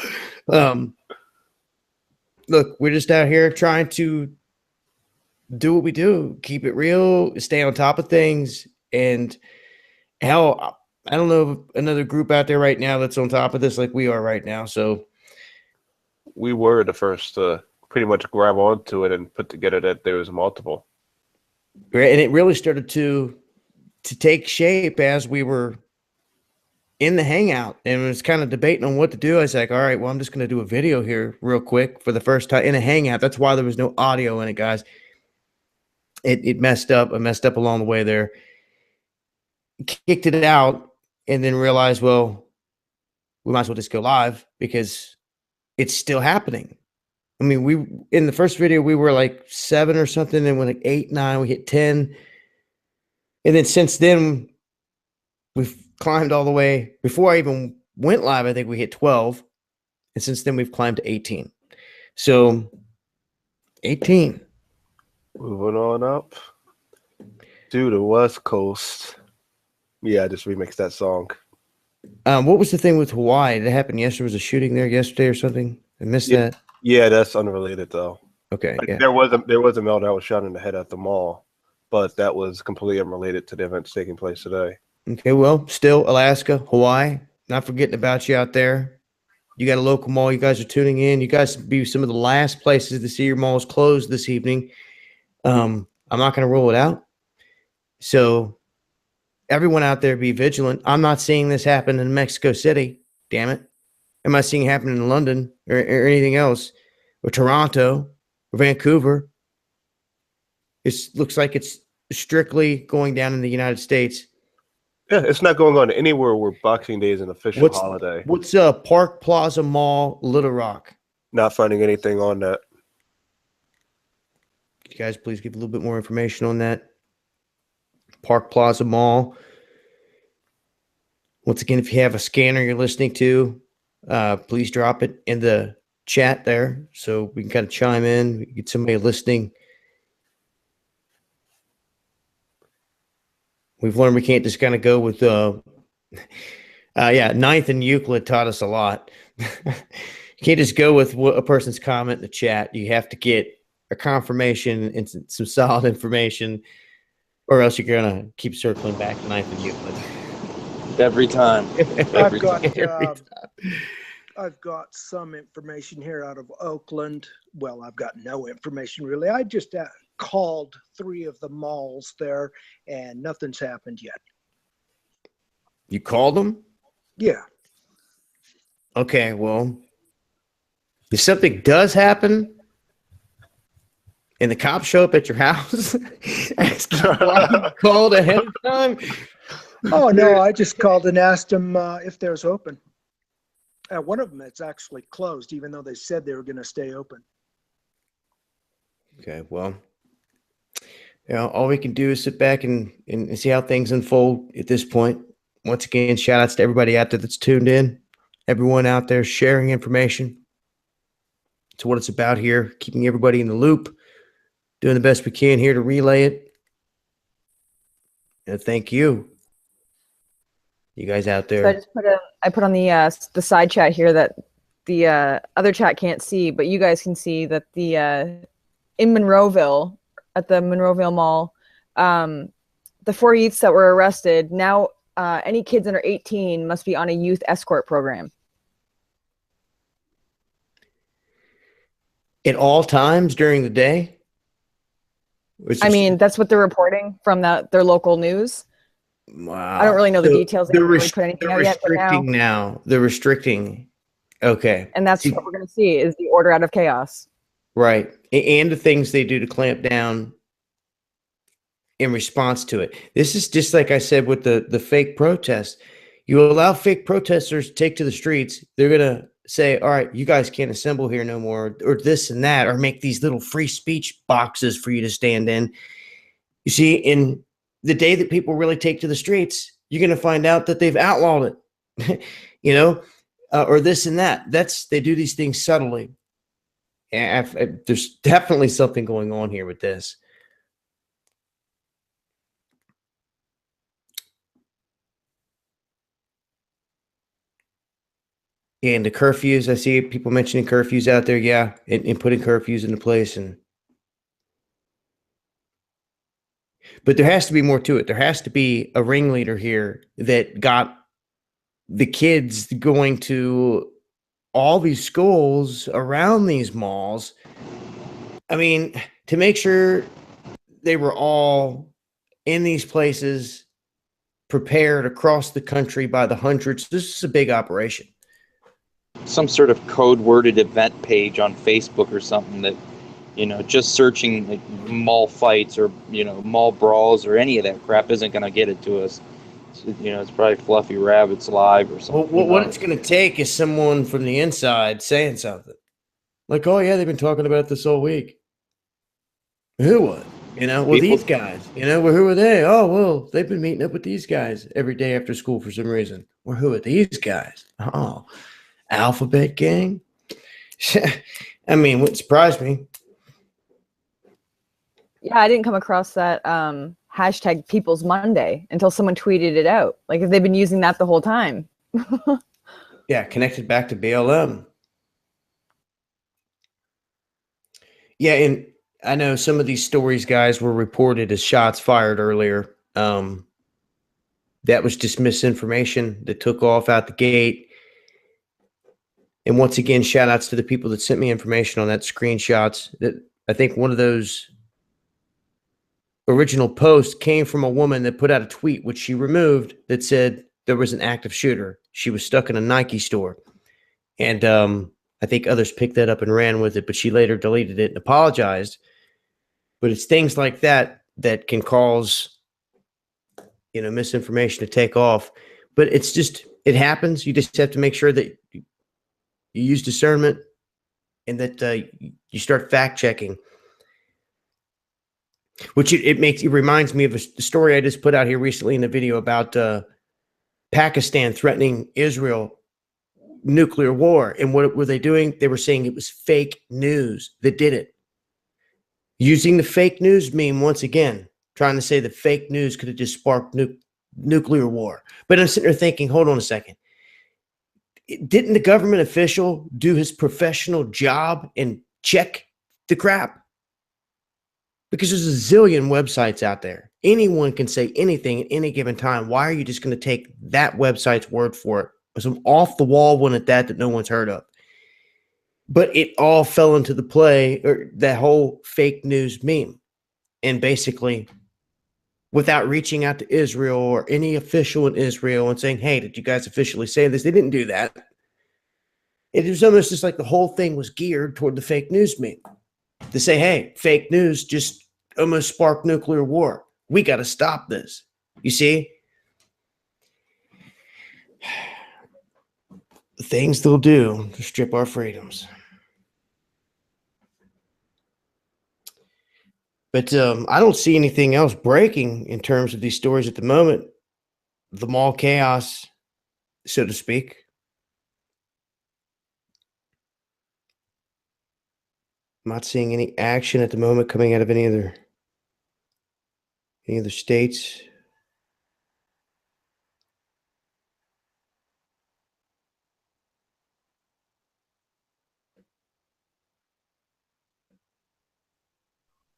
Look, we're just out here trying to do what we do, keep it real, stay on top of things. And hell, I don't know of another group out there right now that's on top of this like we are right now. So we were the first to pretty much grab onto it and put together that there was multiple. And it really started to take shape as we were in the hangout and was kind of debating on what to do. I was like, all right, well, I'm just going to do a video here real quick for the first time in a hangout. That's why there was no audio in it, guys. It messed up. I messed up along the way there. Kicked it out and then realized, well, we might as well just go live because it's still happening. I mean, we in the first video, we were like 7 or something. Then we're like 8, 9, we hit 10. And then since then, we've climbed all the way. Before I even went live, I think we hit 12. And since then, we've climbed to 18. So 18. Moving on up to the West Coast. Yeah, I just remixed that song. What was the thing with Hawaii? Did it happen yesterday? Was a shooting there yesterday or something? I missed that. Yeah, that's unrelated though. Okay. Like, there was a male that was shot in the head at the mall, but that was completely unrelated to the events taking place today. Okay, well, still Alaska, Hawaii. Not forgetting about you out there. You got a local mall. You guys are tuning in. You guys be some of the last places to see your malls closed this evening. I'm not going to rule it out. So everyone out there, be vigilant. I'm not seeing this happen in Mexico City. Damn it. Am I seeing it happen in London or anything else? Or Toronto or Vancouver? It looks like it's strictly going down in the United States. Yeah, it's not going on anywhere where Boxing Day is an official holiday. What's Park Plaza Mall, Little Rock? Not finding anything on that. Could you guys please give a little bit more information on that? Park Plaza Mall. Once again, if you have a scanner you're listening to, please drop it in the chat there so we can kind of chime in, get somebody listening. We've learned we can't just kind of go with, ninth and Euclid taught us a lot. You can't just go with what a person's comment in the chat. You have to get a confirmation and some solid information, or else you're going to keep circling back to ninth and Euclid. Every time. I've got some information here out of Oakland. Well, I've got no information really. I just called 3 of the malls there, and nothing's happened yet. You called them? Yeah. Okay, well, if something does happen and the cops show up at your house, ask you why you called ahead of time. Oh, no, I just called and asked them if there's open. One of them, it's actually closed, even though they said they were going to stay open. Okay, well, all we can do is sit back and see how things unfold at this point. Once again, shout outs to everybody out there that's tuned in, everyone out there sharing information. It's what it's about here, keeping everybody in the loop, doing the best we can here to relay it. And thank you. You guys out there. So I put on the side chat here that the other chat can't see, but you guys can see that the in Monroeville, at the Monroeville Mall, the 4 youths that were arrested, now any kids under 18 must be on a youth escort program. At all times during the day? I mean, that's what they're reporting from their local news. Wow. I don't really know the details. They haven't really put anything out yet. They're restricting. Okay. And that's what we're going to see is the order out of chaos. Right. And the things they do to clamp down in response to it. This is just like I said with the fake protests. You allow fake protesters to take to the streets, they're going to say, all right, you guys can't assemble here no more, or this and that, or make these little free speech boxes for you to stand in. You see, in the day that people really take to the streets, you're going to find out that they've outlawed it, or this and that. They do these things subtly. And there's definitely something going on here with this. And the curfews, I see people mentioning curfews out there, yeah, and putting curfews into place. But there has to be more to it. There has to be a ringleader here that got the kids going to all these schools around these malls. I mean, to make sure they were all in these places prepared across the country by the hundreds. This is a big operation. Some sort of code-worded event page on Facebook or something that, just searching like mall fights or, mall brawls or any of that crap isn't going to get it to us. It's probably Fluffy Rabbits Live or something. Well, what it's going to take is someone from the inside saying something. Like, oh, yeah, they've been talking about this all week. Who would? These guys. Well, who are they? Oh, well, they've been meeting up with these guys every day after school for some reason. Well, who are these guys? Oh, Alphabet Gang? I mean, what surprised me. Yeah, I didn't come across that hashtag People's Monday until someone tweeted it out. Like, if they've been using that the whole time. Yeah, connected back to BLM. Yeah, and I know some of these stories, guys, were reported as shots fired earlier. That was just misinformation that took off out the gate. And once again, shout outs to the people that sent me information on that screenshots. That I think one of those original posts came from a woman that put out a tweet, which she removed, that said there was an active shooter. She was stuck in a Nike store. And I think others picked that up and ran with it, but she later deleted it and apologized. But it's things like that that can cause, misinformation to take off. But it's just, it happens. You just have to make sure that you use discernment and that you start fact checking. Which it reminds me of a story I just put out here recently in a video about Pakistan threatening Israel nuclear war. And what were they doing? They were saying it was fake news that did it. Using the fake news meme once again, trying to say that fake news could have just sparked nuclear war. But I'm sitting there thinking, hold on a second. Didn't the government official do his professional job and check the crap? Because there's a zillion websites out there. Anyone can say anything at any given time. Why are you just going to take that website's word for it? Some off the wall one at that no one's heard of. But it all fell into the play, or that whole fake news meme. And basically, without reaching out to Israel or any official in Israel and saying, hey, did you guys officially say this? They didn't do that. It was almost just like the whole thing was geared toward the fake news meme. To say, hey, fake news just almost sparked nuclear war. We got to stop this. You see? The things they'll do to strip our freedoms. But I don't see anything else breaking in terms of these stories at the moment. The mall chaos, so to speak. I'm not seeing any action at the moment coming out of any other states.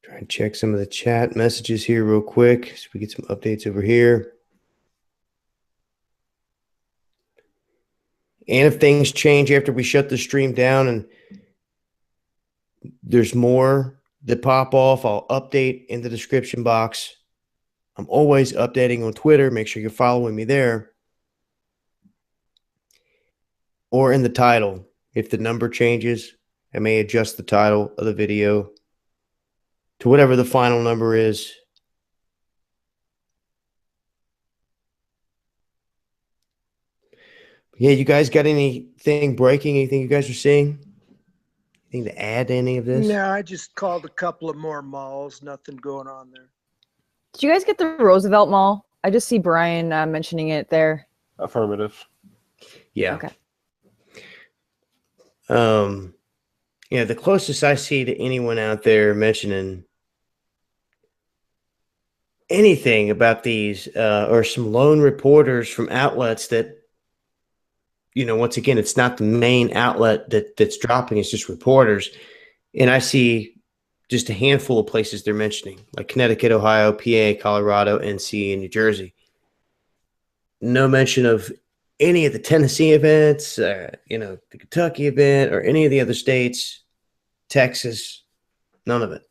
Try and check some of the chat messages here real quick so we get some updates over here. And if things change after we shut the stream down and there's more that pop off, I'll update in the description box. I'm always updating on Twitter. Make sure you're following me there. Or in the title. If the number changes, I may adjust the title of the video to whatever the final number is. Yeah, you guys got anything breaking? Anything you guys are seeing? Anything to add to any of this? No, I just called a couple of more malls. Nothing going on there. Did you guys get the Roosevelt Mall? I just see Brian mentioning it there. Affirmative. Yeah. Okay. Yeah, the closest I see to anyone out there mentioning anything about these are some lone reporters from outlets that, once again, it's not the main outlet that's dropping, it's just reporters. And I see just a handful of places they're mentioning, like Connecticut, Ohio, PA, Colorado, NC, and New Jersey. No mention of any of the Tennessee events, the Kentucky event, or any of the other states, Texas, none of it.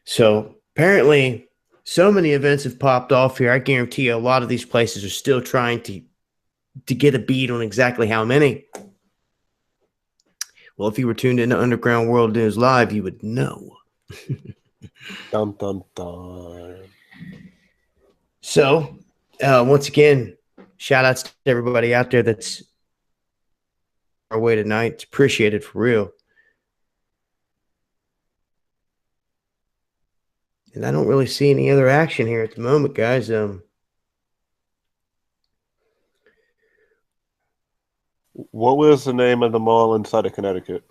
So apparently So many events have popped off here. I guarantee you a lot of these places are still trying to get a beat on exactly how many. Well, if you were tuned into Underground World News Live, you would know. Dun, dun, dun. So, once again, shout outs to everybody out there that's our way tonight. It's appreciated for real. And I don't really see any other action here at the moment, guys. What was the name of the mall inside of Connecticut?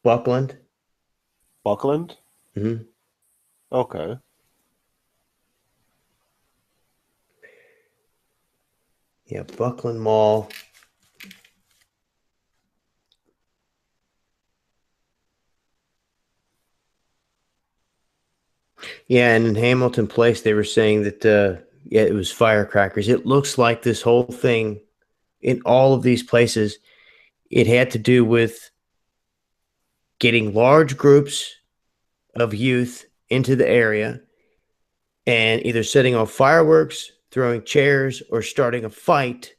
Buckland. Buckland? Mm-hmm. Okay. Yeah, Buckland Mall. Yeah, and in Hamilton Place, they were saying that, yeah, it was firecrackers. It looks like this whole thing in all of these places, it had to do with getting large groups of youth into the area and either setting off fireworks, throwing chairs, or starting a fight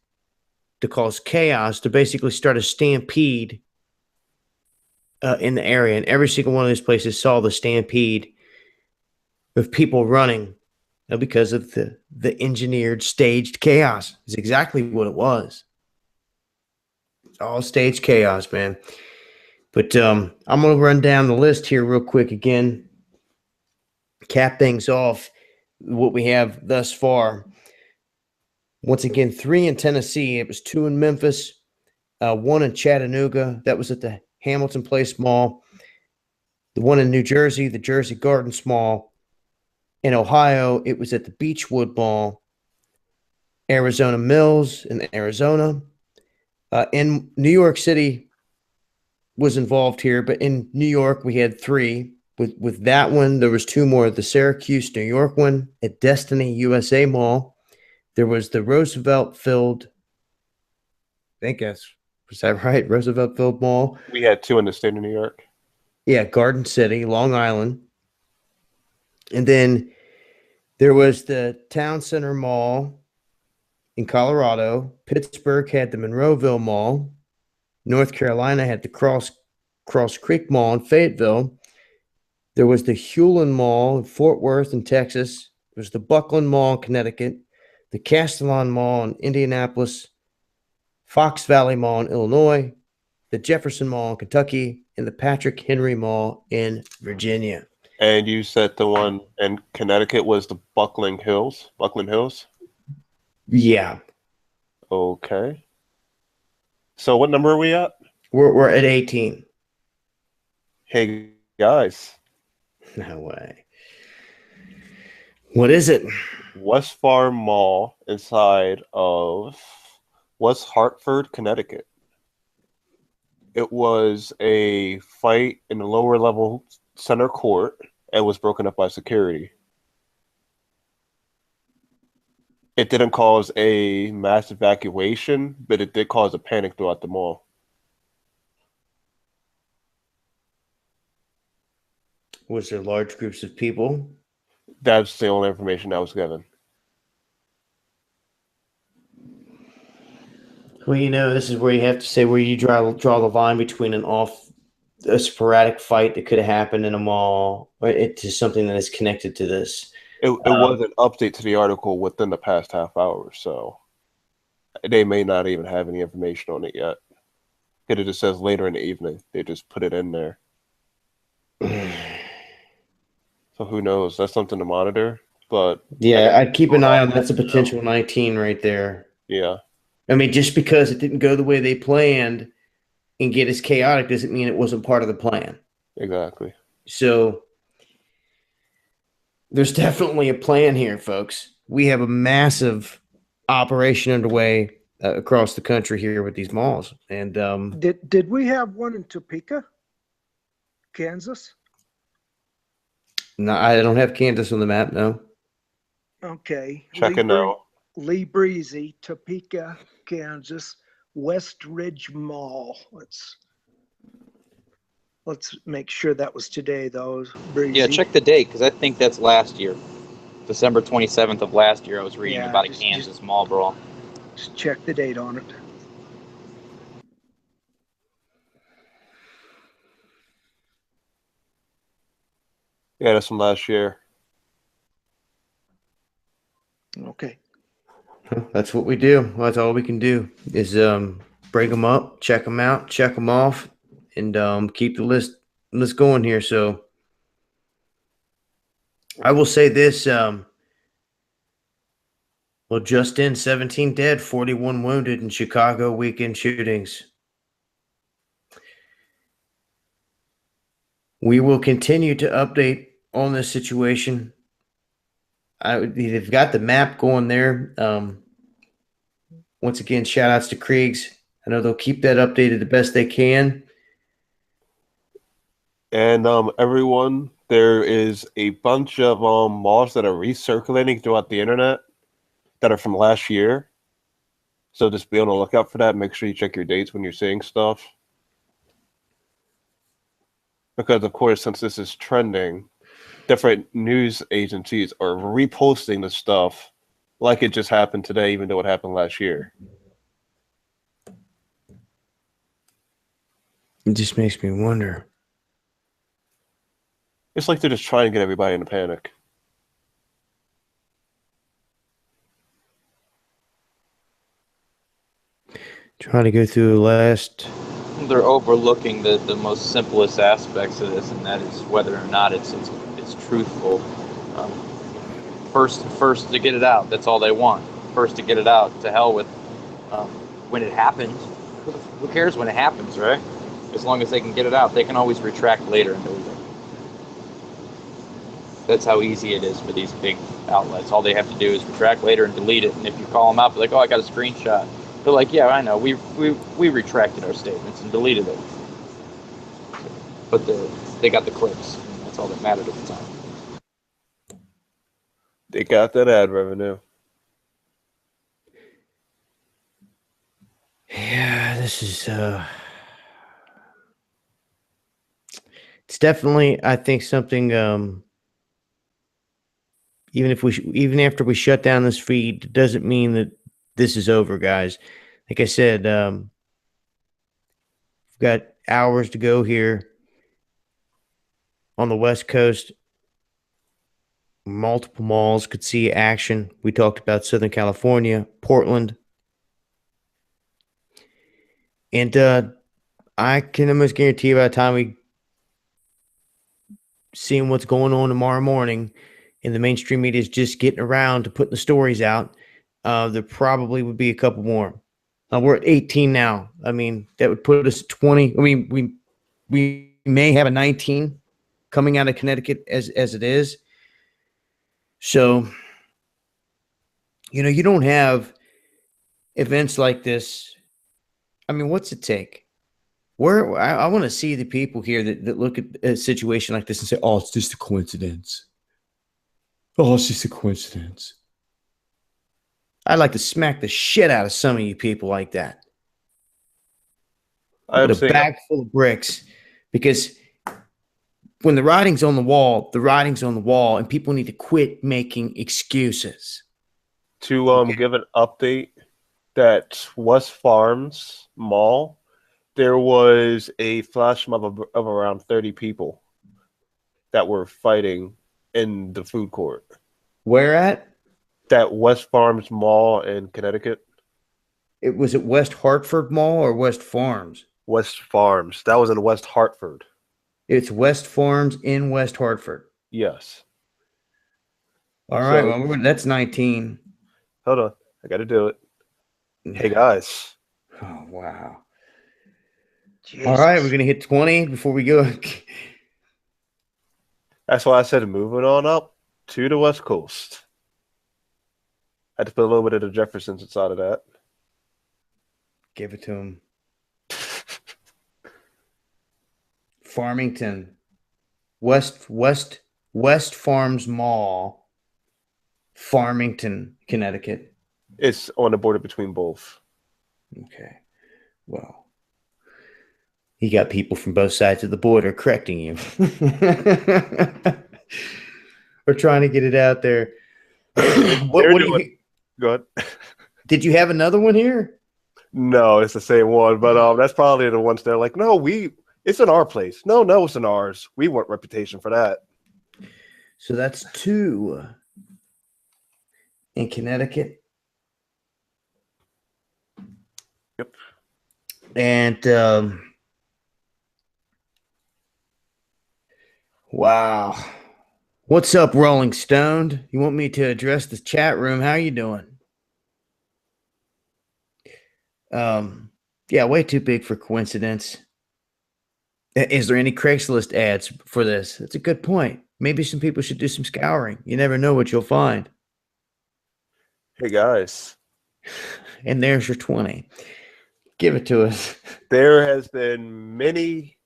to cause chaos, to basically start a stampede in the area. And every single one of these places saw the stampede of people running because of the engineered, staged chaos. It's exactly what it was. It's all staged chaos, man. But I'm going to run down the list here real quick again. Cap things off what we have thus far. Once again, 3 in Tennessee. It was 2 in Memphis, 1 in Chattanooga. That was at the Hamilton Place Mall. The 1 in New Jersey, the Jersey Gardens Mall. In Ohio, it was at the Beechwood Mall. Arizona Mills in Arizona. In New York City was involved here, but in New York, we had 3. With that one, there was 2 more. The Syracuse, New York one at Destiny USA Mall. There was the Roosevelt Field. I think was that right? Roosevelt Field Mall. We had 2 in the state of New York. Yeah, Garden City, Long Island. And then there was the Town Center Mall in Colorado. Pittsburgh had the Monroeville Mall. North Carolina had the Cross Creek Mall in Fayetteville. There was the Hewlin Mall in Fort Worth in Texas. There was the Buckland Mall in Connecticut. The Castellan Mall in Indianapolis. Fox Valley Mall in Illinois. The Jefferson Mall in Kentucky. And the Patrick Henry Mall in Virginia. And you said the one in Connecticut was the Buckland Hills? Buckland Hills? Yeah. Okay. So what number are we at? We're at 18. Hey, guys. No way. What is it? West Farm Mall inside of West Hartford, Connecticut. It was a fight in the lower level center court and was broken up by security. It didn't cause a mass evacuation, but it did cause a panic throughout the mall. Was there large groups of people? That's the only information I was given. Well, this is where you have to say where you draw the line between a sporadic fight that could have happened in a mall to something that is connected to this. It was an update to the article within the past half hour, so they may not even have any information on it yet. It just says later in the evening. They just put it in there. So who knows? That's something to monitor. But yeah, I'd keep an eye on that's a potential 19 right there. Yeah. I mean, just because it didn't go the way they planned and get as chaotic doesn't mean it wasn't part of the plan. Exactly. So there's definitely a plan here, folks. We have a massive operation underway across the country here with these malls. And did we have one in Topeka, Kansas? No, I don't have Kansas on the map. No. Okay. Checking now. Lee Breezy, Topeka, Kansas, West Ridge Mall. Let's make sure that was today, though. Breezy. Yeah, check the date, because I think that's last year. December 27th of last year, I was reading about a Kansas mall brawl. Just check the date on it. Yeah, that's from last year. Okay. That's what we do. That's all we can do is break them up, check them out, check them off, and keep the list going here. So I will say this. Well, just in 17 dead, 41 wounded in Chicago weekend shootings. We will continue to update on this situation. They've got the map going there. Once again, shout outs to Kriegs. I know they'll keep that updated the best they can. And everyone, there is a bunch of malls that are recirculating throughout the internet that are from last year. So just be on the lookout for that. Make sure you check your dates when you're seeing stuff. Because, of course, since this is trending, different news agencies are reposting the stuff like it just happened today, even though it happened last year. It just makes me wonder. It's like they're just trying to get everybody into panic. Trying to go through the last. They're overlooking the most simplest aspects of this, and that is whether or not it's truthful. First to get it out. That's all they want. First to get it out. To hell with when it happens. Who cares when it happens, right? As long as they can get it out, they can always retract later and delete it. That's how easy it is for these big outlets. All they have to do is retract later and delete it. And if you call them out, they're like, "Oh, I got a screenshot." They're like, "Yeah, I know. We retracted our statements and deleted it." But they got the clicks. And that's all that mattered at the time. They got that ad revenue. Yeah, this is it's definitely, I think, something even after we shut down this feed, it doesn't mean that this is over, guys. Like I said, we've got hours to go here on the West Coast. Multiple malls could see action. We talked about Southern California, Portland. And I can almost guarantee by the time we seeing what's going on tomorrow morning, and the mainstream media is just getting around to putting the stories out, there probably would be a couple more. We're at 18 now. I mean, that would put us at 20. I mean, we may have a 19 coming out of Connecticut as it is. So, you don't have events like this. I mean, what's it take? I want to see the people here that look at a situation like this and say, "Oh, it's just a coincidence. Oh, it's just a coincidence." I'd like to smack the shit out of some of you people like that. With a bag full of bricks. Because when the writing's on the wall, the writing's on the wall, and people need to quit making excuses. To give an update, that West Farms Mall, there was a flash mob of around 30 people that were fighting in the food court. Where at? That West Farms Mall in Connecticut. Was it West Hartford Mall or West Farms? West Farms. That was in West Hartford. It's West Farms in West Hartford. Yes. All right. Well, that's 19. Hold on. I got to do it. Hey, guys. Oh, wow. Jesus. All right. We're going to hit 20 before we go. That's why I said moving on up to the West Coast. I had to put a little bit of the Jeffersons inside of that. Give it to him. Farmington. West Farms Mall. Farmington, Connecticut. It's on the border between both. Okay. Well. You got people from both sides of the border correcting you. Or trying to get it out there. What do you... Go ahead. Did you have another one here? No, it's the same one, but that's probably the ones they're like, no, it's in our place. No, it's in ours. We want reputation for that. So that's 2 in Connecticut. Yep. And wow. What's up, Rolling Stone? You want me to address the chat room? How you doing? Yeah, way too big for coincidence. Is there any Craigslist ads for this? That's a good point. Maybe some people should do some scouring. You never know what you'll find. Hey, guys. And there's your 20. Give it to us. There has been many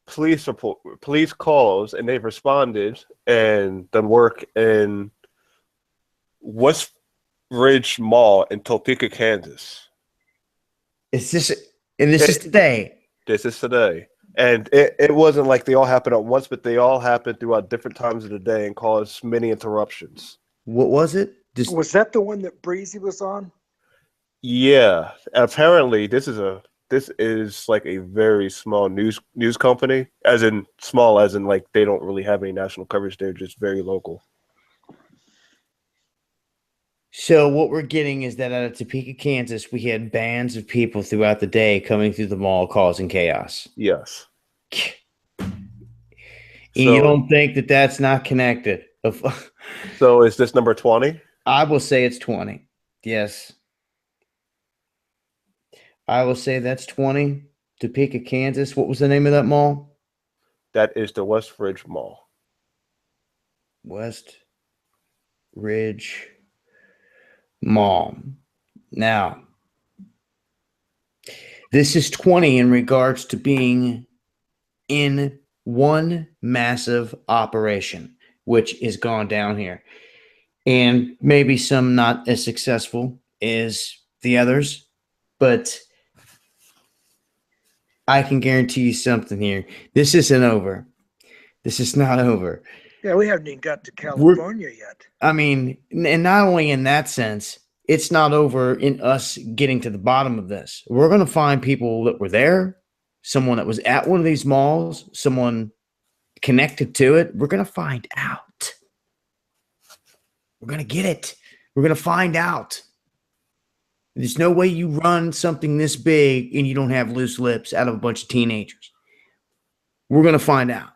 police calls, and they've responded and done work in West Ridge Mall in Topeka, Kansas. This is today. This is today. And it wasn't like they all happened at once, but they all happened throughout different times of the day and caused many interruptions. What was it? Was that the one that Breezy was on? Yeah. Apparently, this is like a very small news company, as in like they don't really have any national coverage. They're just very local. So what we're getting is that out of Topeka, Kansas, we had bands of people throughout the day coming through the mall causing chaos. Yes. You don't think that that's not connected? So is this number 20? I will say it's 20. Yes. I will say that's 20. Topeka, Kansas. What was the name of that mall? That is the West Ridge Mall. West Ridge Mall. Now, this is 20 in regards to being in one massive operation, which is gone down here. And maybe some not as successful as the others, but I can guarantee you something here. This isn't over. This is not over. Yeah, we haven't even got to California yet. I mean, and not only in that sense, it's not over in us getting to the bottom of this. We're going to find people that were there, someone that was at one of these malls, someone connected to it. We're going to find out. We're going to get it. We're going to find out. There's no way you run something this big and you don't have loose lips out of a bunch of teenagers. We're going to find out.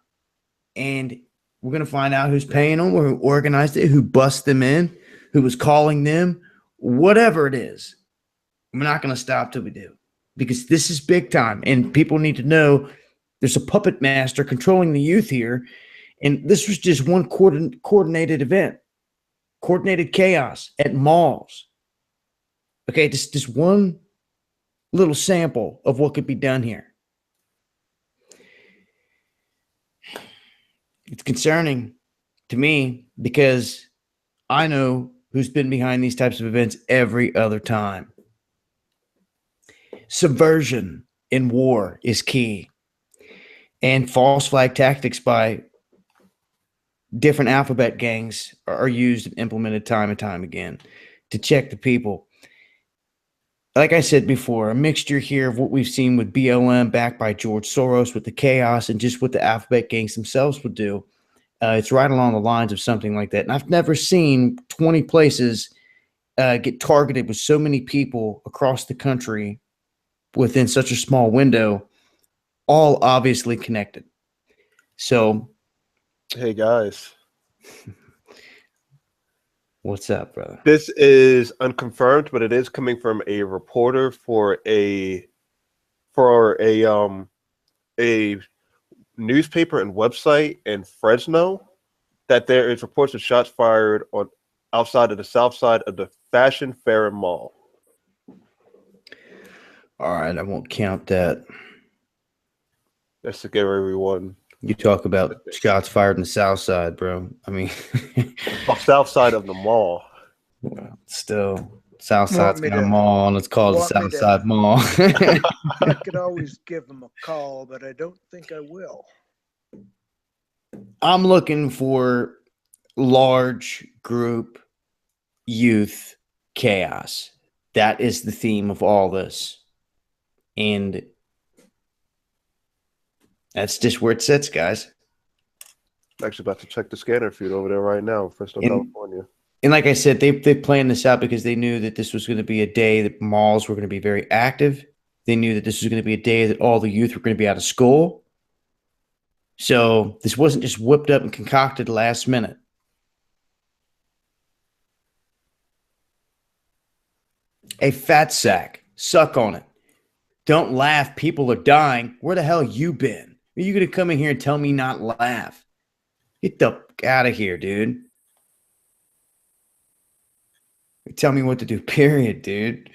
And we're going to find out who's paying them, who organized it, who bust them in, who was calling them, whatever it is. We're not going to stop till we do, because this is big time. And people need to know there's a puppet master controlling the youth here. And this was just one coordinated event, coordinated chaos at malls. Okay, just one little sample of what could be done here. It's concerning to me because I know who's been behind these types of events every other time. Subversion in war is key. And false flag tactics by different alphabet gangs are used and implemented time and time again to check the people. Like I said before, a mixture here of what we've seen with BLM backed by George Soros with the chaos and just what the alphabet gangs themselves would do. It's right along the lines of something like that. And I've never seen 20 places get targeted with so many people across the country within such a small window, all obviously connected. So, hey guys. What's up, brother? This is unconfirmed, but it is coming from a reporter for a newspaper and website in Fresno that there is reports of shots fired on outside of the south side of the Fashion Fair Mall. All right, I won't count that. That's to give everyone. You talk about shots fired on the south side, bro. I mean, south side of the mall. Well, still, Southside's got a mall, and it's called the Southside Mall. I could always give them a call, but I don't think I will. I'm looking for large group youth chaos. That is the theme of all this. And that's just where it sits, guys. I'm actually about to check the scanner feed over there right now, Fresno, California. And like I said, they planned this out because they knew that this was going to be a day that malls were going to be very active. They knew that this was going to be a day that all the youth were going to be out of school. So this wasn't just whipped up and concocted last minute. A fat sack. Suck on it. Don't laugh. People are dying. Where the hell you been? Are you going to come in here and tell me not laugh? Get the fuck out of here, dude. Tell me what to do, period, dude.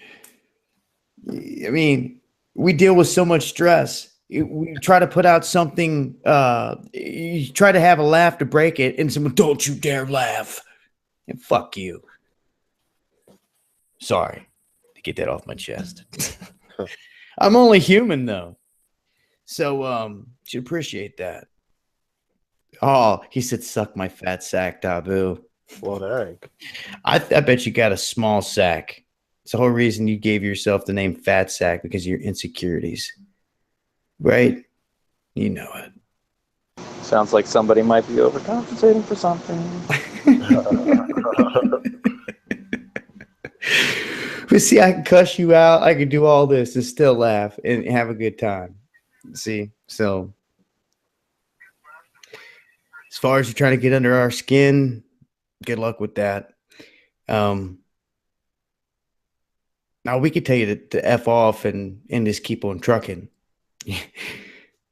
I mean, we deal with so much stress. We try to put out something, you try to have a laugh to break it, and someone, don't you dare laugh. And fuck you. Sorry to get that off my chest. I'm only human, though. So, should appreciate that. Oh, he said, suck my fat sack, Dabu. Well, dang. I bet you got a small sack. It's the whole reason you gave yourself the name Fat Sack, because of your insecurities. Right? You know it. Sounds like somebody might be overcompensating for something. But see, I can cuss you out. I can do all this and still laugh and have a good time. See? So, as far as you're trying to get under our skin, good luck with that. Now we could tell you to F off and just keep on trucking. You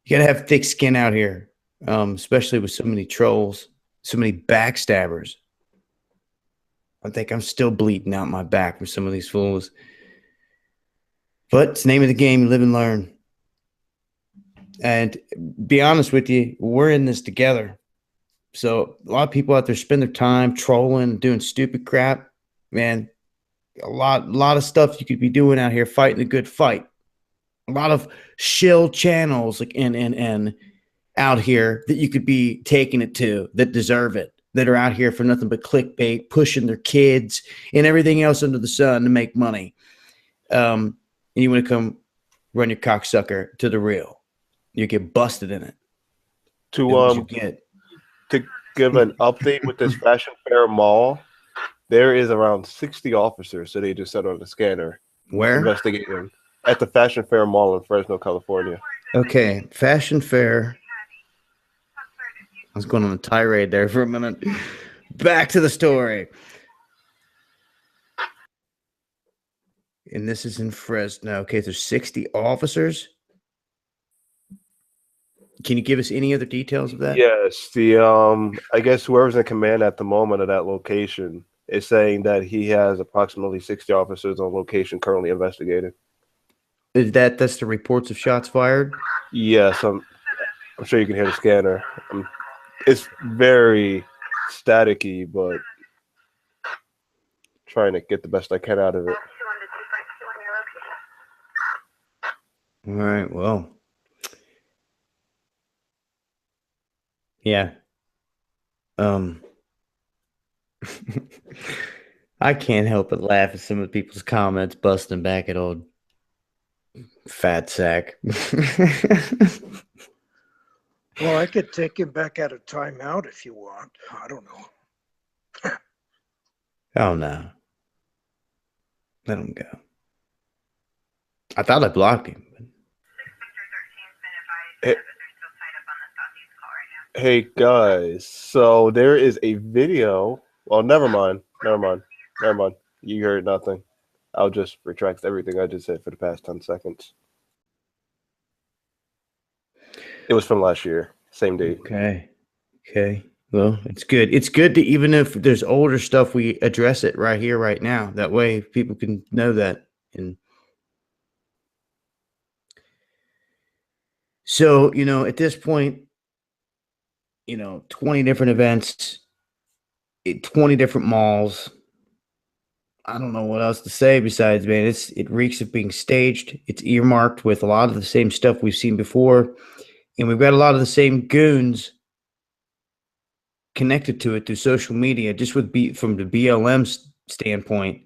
gotta have thick skin out here, especially with so many trolls, so many backstabbers. I think I'm still bleeding out my back from some of these fools. But it's the name of the game, live and learn. And be honest with you, we're in this together. So a lot of people out there spend their time trolling, doing stupid crap. Man, a lot of stuff you could be doing out here fighting a good fight. A lot of shill channels like NNN out here that you could be taking it to that deserve it, that are out here for nothing but clickbait, pushing their kids and everything else under the sun to make money. And you want to come run your cocksucker to the real. You get busted in it. To give an update with this Fashion Fair mall, there is around 60 officers that they just set on the scanner. Where? Investigating at the Fashion Fair mall in Fresno, California. Okay, Fashion Fair. I was going on a tirade there for a minute. Back to the story. And this is in Fresno. Okay, there's 60 officers. Can you give us any other details of that? Yes, I guess whoever's in command at the moment of that location is saying that he has approximately 60 officers on location currently investigating. Is that's the reports of shots fired? Yes, I'm sure you can hear the scanner. It's very staticky, but trying to get the best I can out of it. All right, well. Yeah. I can't help but laugh at some of the people's comments busting back at old fat sack. Well, I could take him back out of timeout if you want. I don't know. Oh, no. Let him go. I thought I blocked him. Hey guys, so there is a video. Well, never mind. You heard nothing. I'll just retract everything I just said for the past 10 seconds. It was from last year, same date. Okay. Well, it's good. It's good to, even if there's older stuff, we address it right here, right now. That way people can know that. And so, at this point, 20 different events, 20 different malls. I don't know what else to say besides, man, it reeks of being staged. It's earmarked with a lot of the same stuff we've seen before, and we've got a lot of the same goons connected to it through social media, just from the BLM standpoint.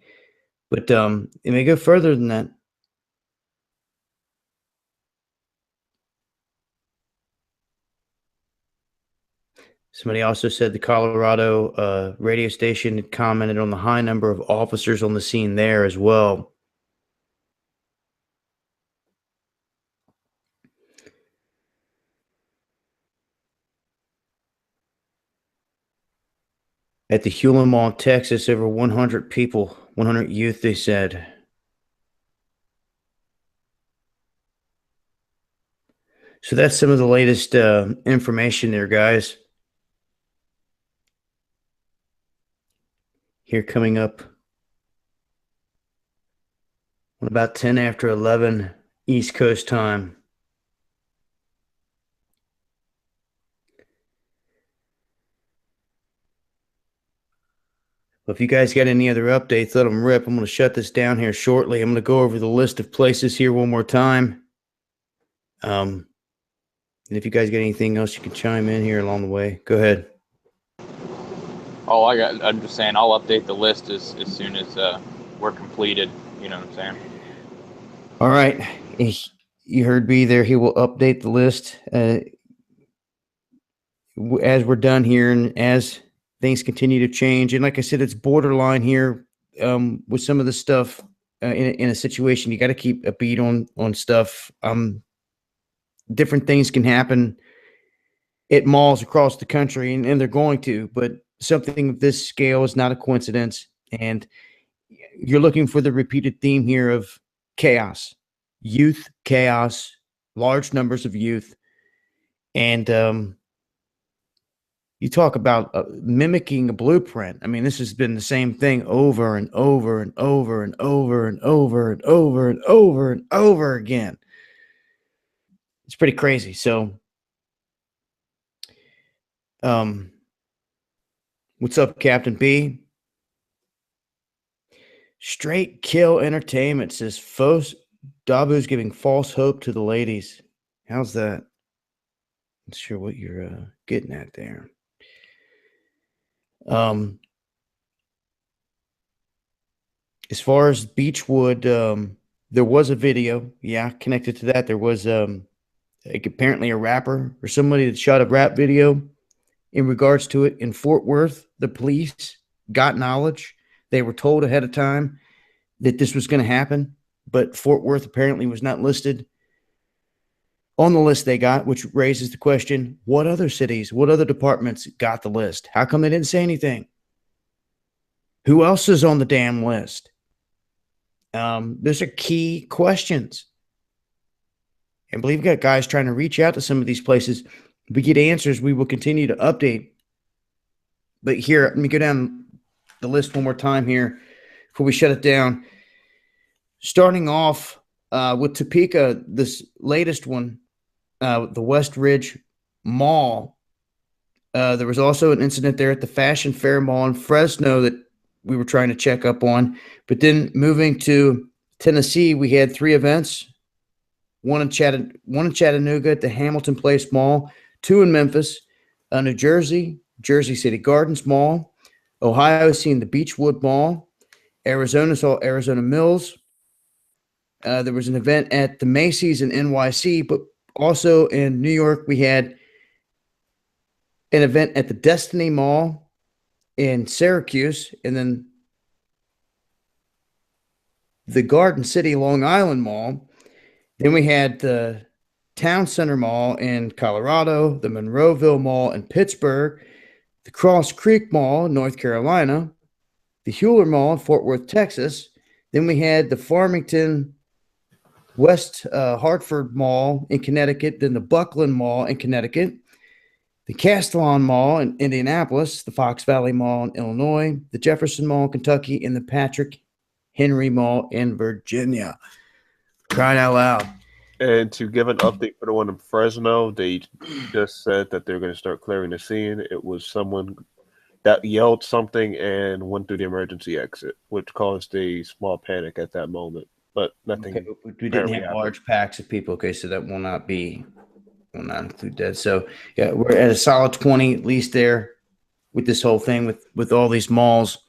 But it may go further than that. Somebody also said the Colorado radio station had commented on the high number of officers on the scene there as well. At the Hewlin Mall, Texas, over 100 people, 100 youth, they said. So that's some of the latest information there, guys. Here coming up on about 10 after 11 East Coast time. Well, if you guys got any other updates, let them rip. I'm going to shut this down here shortly. I'm going to go over the list of places here one more time. And if you guys got anything else, you can chime in here along the way. Go ahead. Oh, I'm just saying I'll update the list as soon as we're completed. You know what I'm saying? All right. You heard B there. He will update the list as we're done here and as things continue to change. And like I said, it's borderline here with some of the stuff in a situation. You got to keep a beat on stuff. Different things can happen at malls across the country, and they're going to, but something of this scale is not a coincidence. And you're looking for the repeated theme here of chaos, youth, chaos, large numbers of youth. And you talk about mimicking a blueprint. I mean, this has been the same thing over and over and over and over and over and over and over and over again. It's pretty crazy. So, what's up, Captain B? Straight Kill Entertainment says, Dabu's giving false hope to the ladies. How's that? Not sure what you're getting at there. As far as Beechwood, there was a video, connected to that. There was apparently a rapper or somebody that shot a rap video in regards to it in Fort Worth. The police got knowledge. They were told ahead of time that this was going to happen, but Fort Worth apparently was not listed on the list they got, which raises the question, what other cities, what other departments got the list? How come they didn't say anything? Who else is on the damn list? Those are key questions. And believe we got guys trying to reach out to some of these places. If we get answers, we will continue to update. But here, let me go down the list one more time here before we shut it down. Starting off with Topeka, this latest one, the West Ridge Mall. There was also an incident there at the Fashion Fair Mall in Fresno that we were trying to check up on. But then moving to Tennessee, we had 3 events. One in Chattanooga at the Hamilton Place Mall, 2 in Memphis, New Jersey, Jersey City Gardens Mall, Ohio seeing the Beechwood Mall, Arizona saw Arizona Mills. There was an event at the Macy's in NYC, but also in New York, we had an event at the Destiny Mall in Syracuse, and then the Garden City Long Island Mall. Then we had the Town Center Mall in Colorado, the Monroeville Mall in Pittsburgh, the Cross Creek Mall in North Carolina, the Hewler Mall in Fort Worth, Texas. Then we had the Farmington West Hartford Mall in Connecticut, then the Buckland Mall in Connecticut, the Castellon Mall in Indianapolis, the Fox Valley Mall in Illinois, the Jefferson Mall in Kentucky, and the Patrick Henry Mall in Virginia. Crying out loud. And to give an update for the one in Fresno, they just said that they're going to start clearing the scene. It was someone that yelled something and went through the emergency exit, which caused a small panic at that moment. But nothing. Okay, we didn't have large packs of people. Okay, so that will not include that. So yeah, we're at a solid 20 at least there with this whole thing with all these malls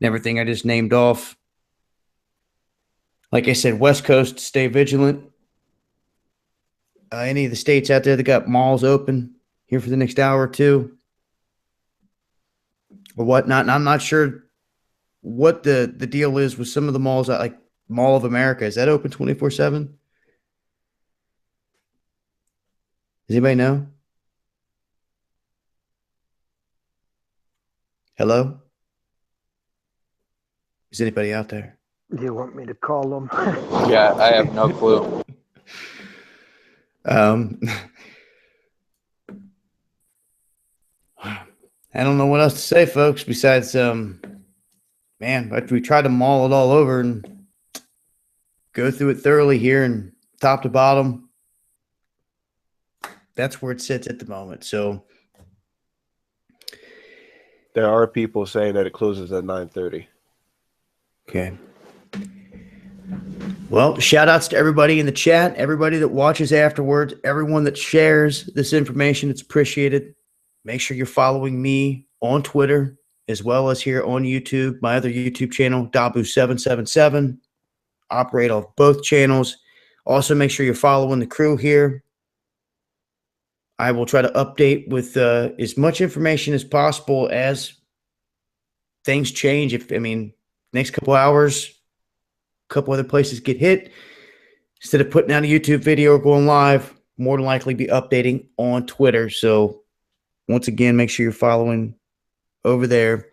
and everything I just named off. Like I said, West Coast, stay vigilant. Any of the states out there that got malls open here for the next hour or two or whatnot. And I'm not sure what the deal is with some of the malls, like Mall of America. Is that open 24/7? Does anybody know? Hello? Is anybody out there? Do you want me to call them? Yeah, I have no clue. I don't know what else to say, folks, besides, man, after we tried to maul it all over and go through it thoroughly here and top to bottom, that's where it sits at the moment. So there are people saying that it closes at 9:30. Okay. Well, shout outs to everybody in the chat, everybody that watches afterwards, everyone that shares this information. It's appreciated. Make sure you're following me on Twitter as well as here on YouTube, my other YouTube channel, Dabu777. Operate off both channels. Also, make sure you're following the crew here. I will try to update with as much information as possible as things change. Next couple hours, a couple other places get hit. Instead of putting out a YouTube video or going live, more than likely be updating on Twitter. So once again, make sure you're following over there.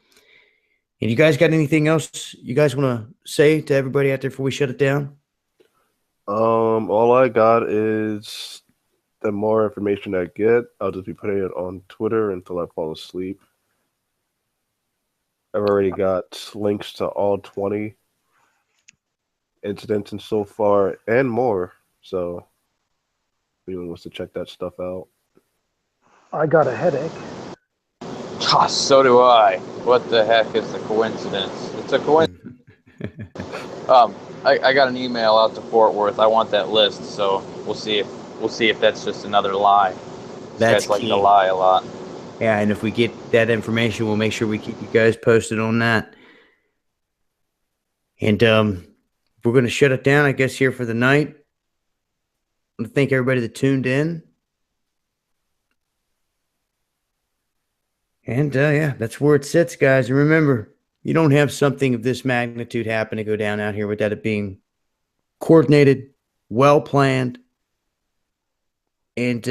And you guys got anything else you guys want to say to everybody out there before we shut it down? All I got is the more information I get, I'll just be putting it on Twitter until I fall asleep. I've already got links to all 20 incidents and so far and more. So if anyone wants to check that stuff out. I got a headache. Ah, so do I. What the heck is the coincidence? It's a coincidence. I got an email out to Fort Worth. I want that list, so we'll see if that's just another lie. That's like to lie a lot. Yeah, and if we get that information, we'll make sure we keep you guys posted on that. And we're going to shut it down, I guess, here for the night. I want to thank everybody that tuned in. And, yeah, that's where it sits, guys. And remember, you don't have something of this magnitude happen to go down out here without it being coordinated, well-planned, and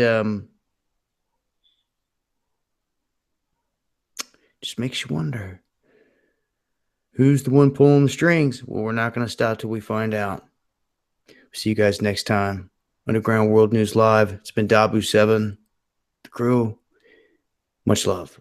just makes you wonder, who's the one pulling the strings? Well, we're not going to stop till we find out. See you guys next time. Underground World News Live. It's been Dabu7, the crew. Much love.